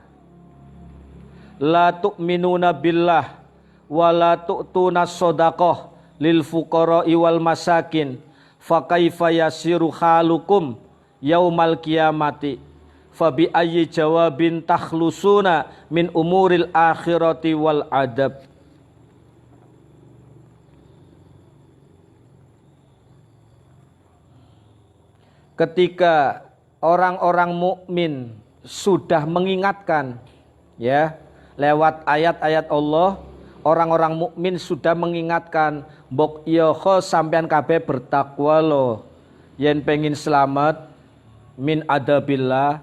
A: la tu'minuna billah wa la tu'tuna shadaqah lil fuqara'i wal masakin fa kaifa yasiru halukum yaumal qiyamati fa bi ayyi jawabin takhlusuna min umuril akhirati wal adab. Ketika orang-orang mukmin sudah mengingatkan, ya, lewat ayat-ayat Allah, orang-orang mukmin sudah mengingatkan, mbok yo sampean kabeh bertakwa lo, yen pengin selamat min adabillah,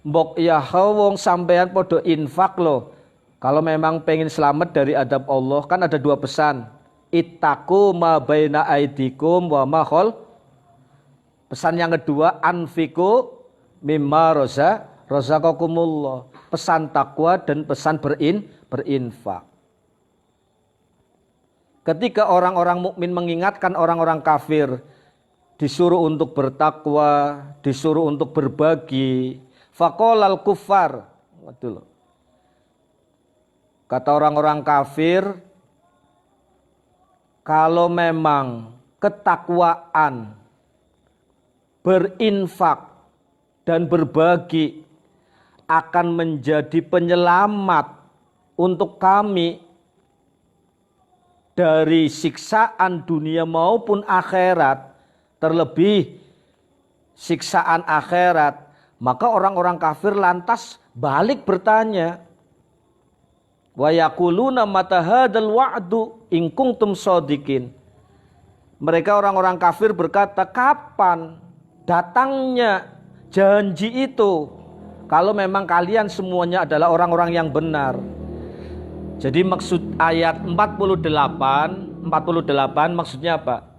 A: mbok ya wong sampean podo infak lo, kalau memang pengen selamat dari adab Allah. Kan ada dua pesan, ittaqu ma baina aidikum wa ma khol. Pesan yang kedua, anfiqu mimma razaqakumullah. Pesan takwa dan pesan berinfak. Ketika orang-orang mukmin mengingatkan orang-orang kafir, disuruh untuk bertakwa, disuruh untuk berbagi. Faqolal kuffar, kata orang-orang kafir, kalau memang ketakwaan, berinfak dan berbagi akan menjadi penyelamat untuk kami dari siksaan dunia maupun akhirat, terlebih siksaan akhirat, maka orang-orang kafir lantas balik bertanya, Wa yaquluna mata hadzal wa'du in kuntum shadiqin. Mereka orang-orang kafir berkata, kapan datangnya janji itu? Kalau memang kalian semuanya adalah orang-orang yang benar. Jadi maksud ayat 48 maksudnya apa?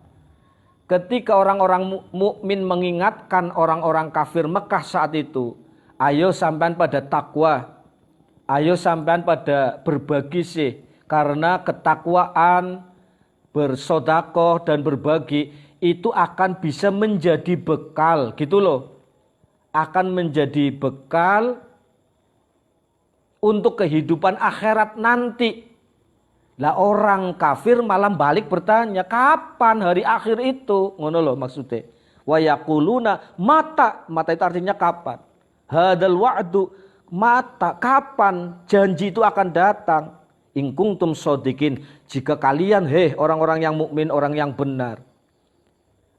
A: Ketika orang-orang mukmin mengingatkan orang-orang kafir Mekah saat itu, ayo sampean pada takwa, ayo sampean pada berbagi sih, karena ketakwaan, bersodakoh dan berbagi itu akan bisa menjadi bekal, gitu loh. Akan menjadi bekal untuk kehidupan akhirat nanti. Lah orang kafir malah balik bertanya, kapan hari akhir itu? Ngono loh maksudnya. Wa yaquluna mata itu artinya kapan? Hadzal wa'du, mata, kapan janji itu akan datang? In kuntum shadiqin, jika kalian orang-orang yang mukmin, orang yang benar.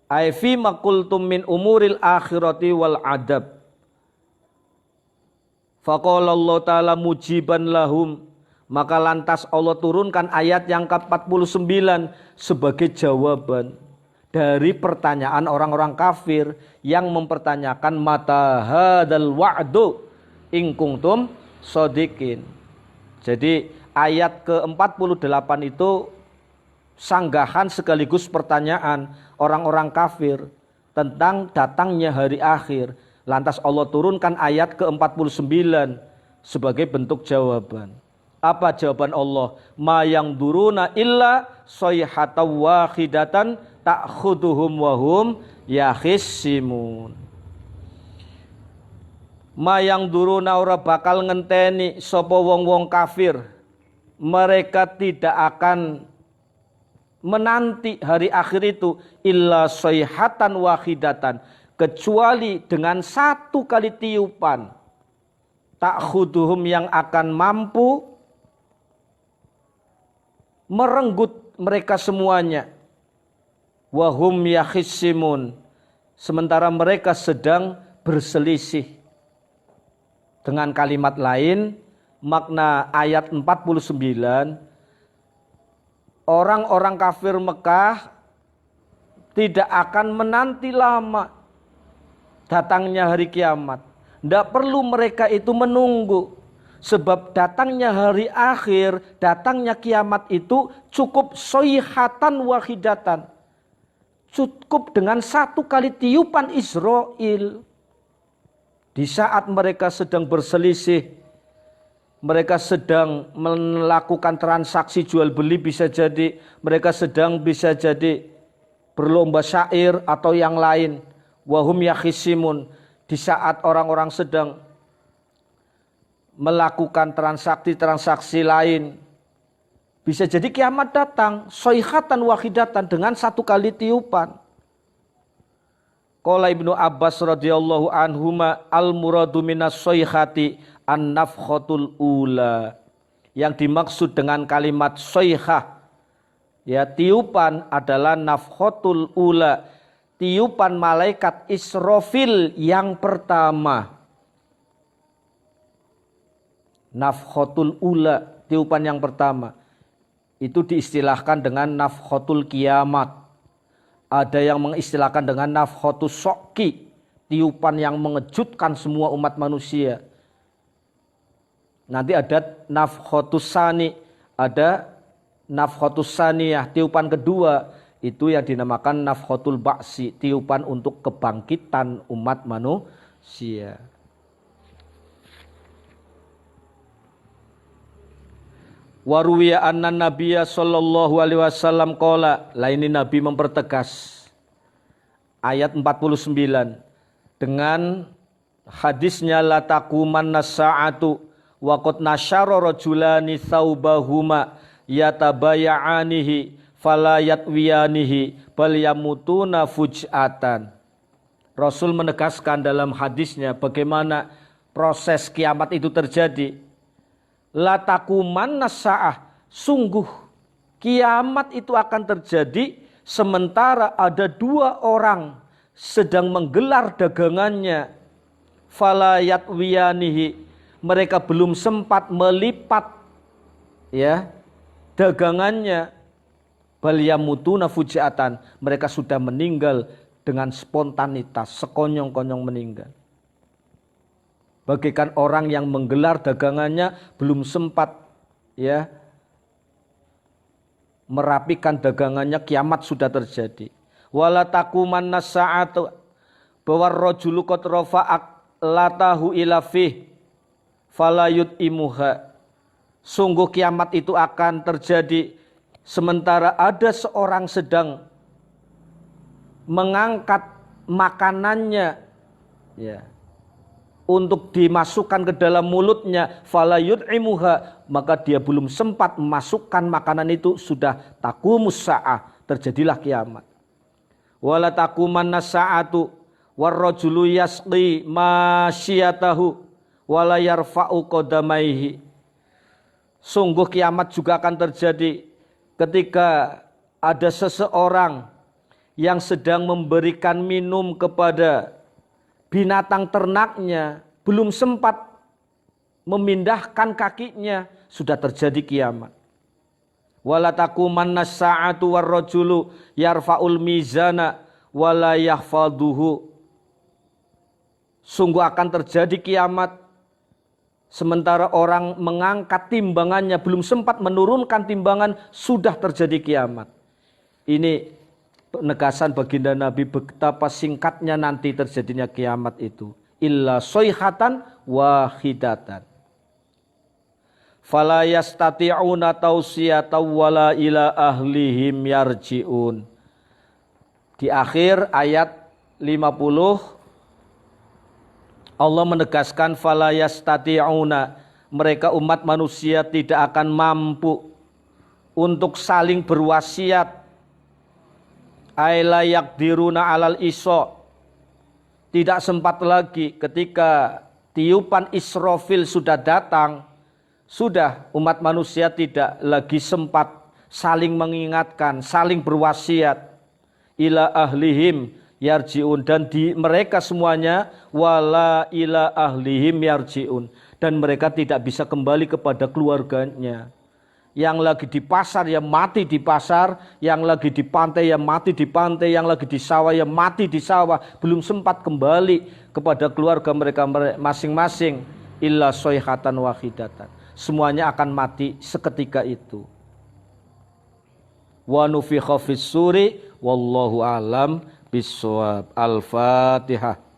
A: Ai fi maqultum min umuril akhirati wal adab. Faqala Allah Ta'ala mujiban lahum, maka lantas Allah turunkan ayat yang ke-49 sebagai jawaban dari pertanyaan orang-orang kafir yang mempertanyakan mata hadzal wa'du in kuntum shadiqin. Jadi ayat ke-48 itu sanggahan sekaligus pertanyaan orang-orang kafir tentang datangnya hari akhir. Lantas Allah turunkan ayat ke-49 sebagai bentuk jawaban. Apa jawaban Allah? Ma yang duruna illa sayhatan wahidatan ta'khuduhum wahum yakhisimun. Ma yang duruna ora bakal ngenteni sapa wong-wong kafir. Mereka tidak akan menanti hari akhir itu illa sayhatan wahidatan, kecuali dengan satu kali tiupan, ta'khuduhum yang akan mampu merenggut mereka semuanya, wahum yakhisimun, sementara mereka sedang berselisih. Dengan kalimat lain, makna ayat 49, orang-orang kafir Mekah tidak akan menanti lama datangnya hari kiamat. Tidak perlu mereka itu menunggu. Sebab datangnya hari akhir, datangnya kiamat itu cukup soyhatan wahidatan. Cukup dengan satu kali tiupan Israel. Di saat mereka sedang berselisih, mereka sedang melakukan transaksi jual beli, bisa jadi mereka sedang bisa jadi berlomba syair atau yang lain. Wahum yakhisimun, di saat orang-orang sedang melakukan transaksi-transaksi lain, bisa jadi kiamat datang soihatan wahidatan, dengan satu kali tiupan. Qala Ibnu Abbas radhiyallahu anhuma al-muradu minas soihati an-nafkhatul ula. Yang dimaksud dengan kalimat soihah, ya, tiupan adalah nafkhatul ula, tiupan malaikat Israfil yang pertama. Nafkhatul ula, tiupan yang pertama. Itu diistilahkan dengan nafkhatul kiamat. Ada yang mengistilahkan dengan nafkhatus syokki, tiupan yang mengejutkan semua umat manusia. Nanti ada nafkhatus sani, ada nafkhatus saniyah, tiupan kedua, itu yang dinamakan nafkhatul ba'si, tiupan untuk kebangkitan umat manusia. Waruwiya anna nabiyya sallallahu alaihi wasallam qala, lah ini Nabi mempertegas ayat 49 dengan hadisnya la taqumanna sa'atu wa qad nasyara rajulani thawbahuma yatabaya'anihi fala yatwiyanihi bal yamutuna fuj'atan. Rasul menegaskan dalam hadisnya bagaimana proses kiamat itu terjadi. La taqumanna sa'ah, sungguh kiamat itu akan terjadi sementara ada dua orang sedang menggelar dagangannya. Fala yatwiyanihi, mereka belum sempat melipat ya dagangannya, bal yamutuna fujiatan, mereka sudah meninggal dengan spontanitas, sekonyong-konyong meninggal. Bagaikan orang yang menggelar dagangannya belum sempat ya merapikan dagangannya, kiamat sudah terjadi. Wala taqumanna sa'atu bahwa rajulu qad rafa'a latahu ila fih fala yut'imuha. Sungguh kiamat itu akan terjadi sementara ada seorang sedang mengangkat makanannya ya untuk dimasukkan ke dalam mulutnya, fala yut'imuha, maka dia belum sempat memasukkan makanan itu, sudah taqumus sa'ah, terjadilah kiamat. Wala taqumanna sa'atu warrajulu yasqi masyiyatahu wala yarfa'u qadamaihi. Sungguh kiamat juga akan terjadi ketika ada seseorang yang sedang memberikan minum kepada binatang ternaknya, belum sempat memindahkan kakinya, sudah terjadi kiamat. Wala taqumanna sa'atu warrajulu yarfa'ul mizana wala yahfaduhu. Sungguh akan terjadi kiamat sementara orang mengangkat timbangannya, belum sempat menurunkan timbangan, sudah terjadi kiamat. Ini penegasan baginda Nabi betapa singkatnya nanti terjadinya kiamat itu. Illa soihatan wahidatan. Fala yastati'una tausiyata wala ila ahlihim yarji'un. Di akhir ayat 50 Allah menegaskan fala yastati'una, mereka umat manusia tidak akan mampu untuk saling berwasiat. Aila yakdiruna alal iso, tidak sempat lagi ketika tiupan Israfil sudah datang, sudah umat manusia tidak lagi sempat saling mengingatkan, saling berwasiat. Ila ahlihim yarji'un, dan mereka semuanya wala ila ahlihim yarji'un, dan mereka tidak bisa kembali kepada keluarganya. Yang lagi di pasar ya mati di pasar, yang lagi di pantai ya mati di pantai, yang lagi di sawah ya mati di sawah, belum sempat kembali kepada keluarga mereka masing-masing. Illa soihatan wahidatan, semuanya akan mati seketika itu. Wa nufikha fis suri wallahu a'lam bissawab. Al-Fatihah.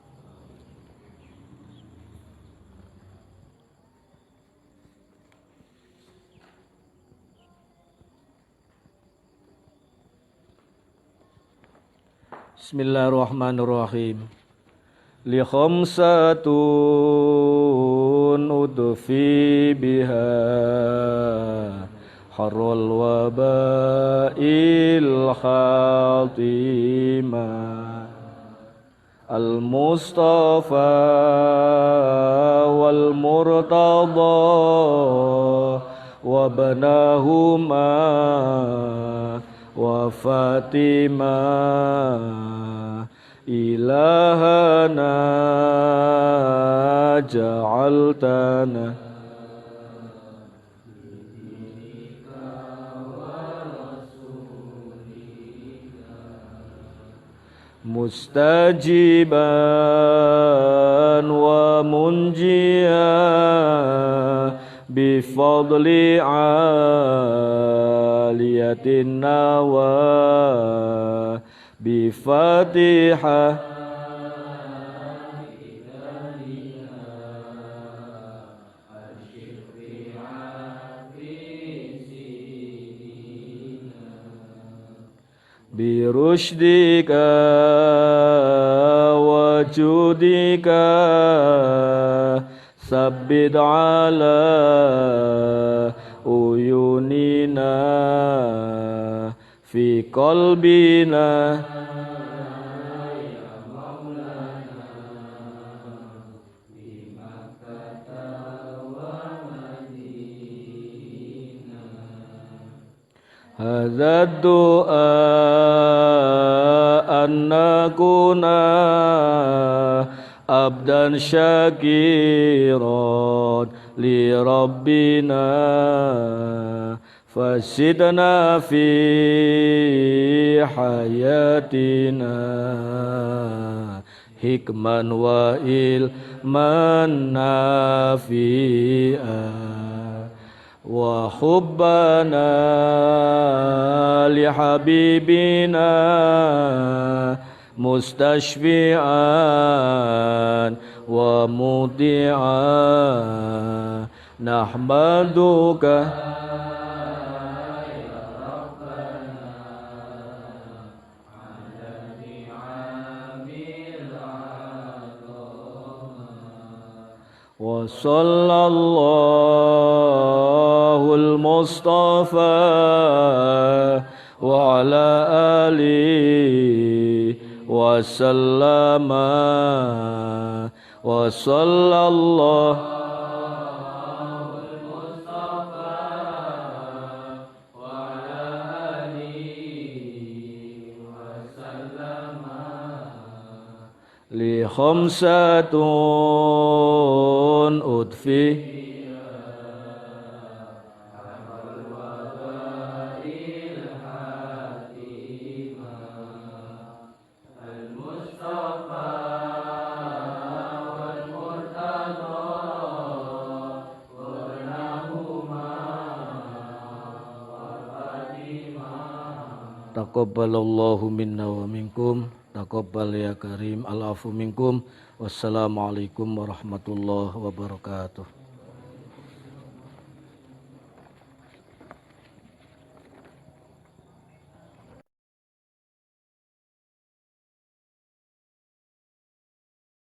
A: Bismillahirrahmanirrahim. Li khamsatun udfi biha harul wabail khatima al-mustafa wal murtada wa banahuma wa Fatimah ilahana ja'altana mustajiban wa munjian bifadli aliyatin nawa bifatihah birushdika wa judika sabbid ala uyunina fi qalbina hadza du'a an nakuna abdan syakiran لربنا فزدنا في حياتنا حكما وعلما نافعا وحبنا لحبيبنا مستشفعا ومطيعا نحمدك وصلى الله المصطفى وعلى آله وسلم وصلى الله لخمسة أضفي Taqabbalallahu minna wa minkum. Taqabbal ya karim. Al-afu minkum. Wassalamualaikum warahmatullahi wabarakatuh.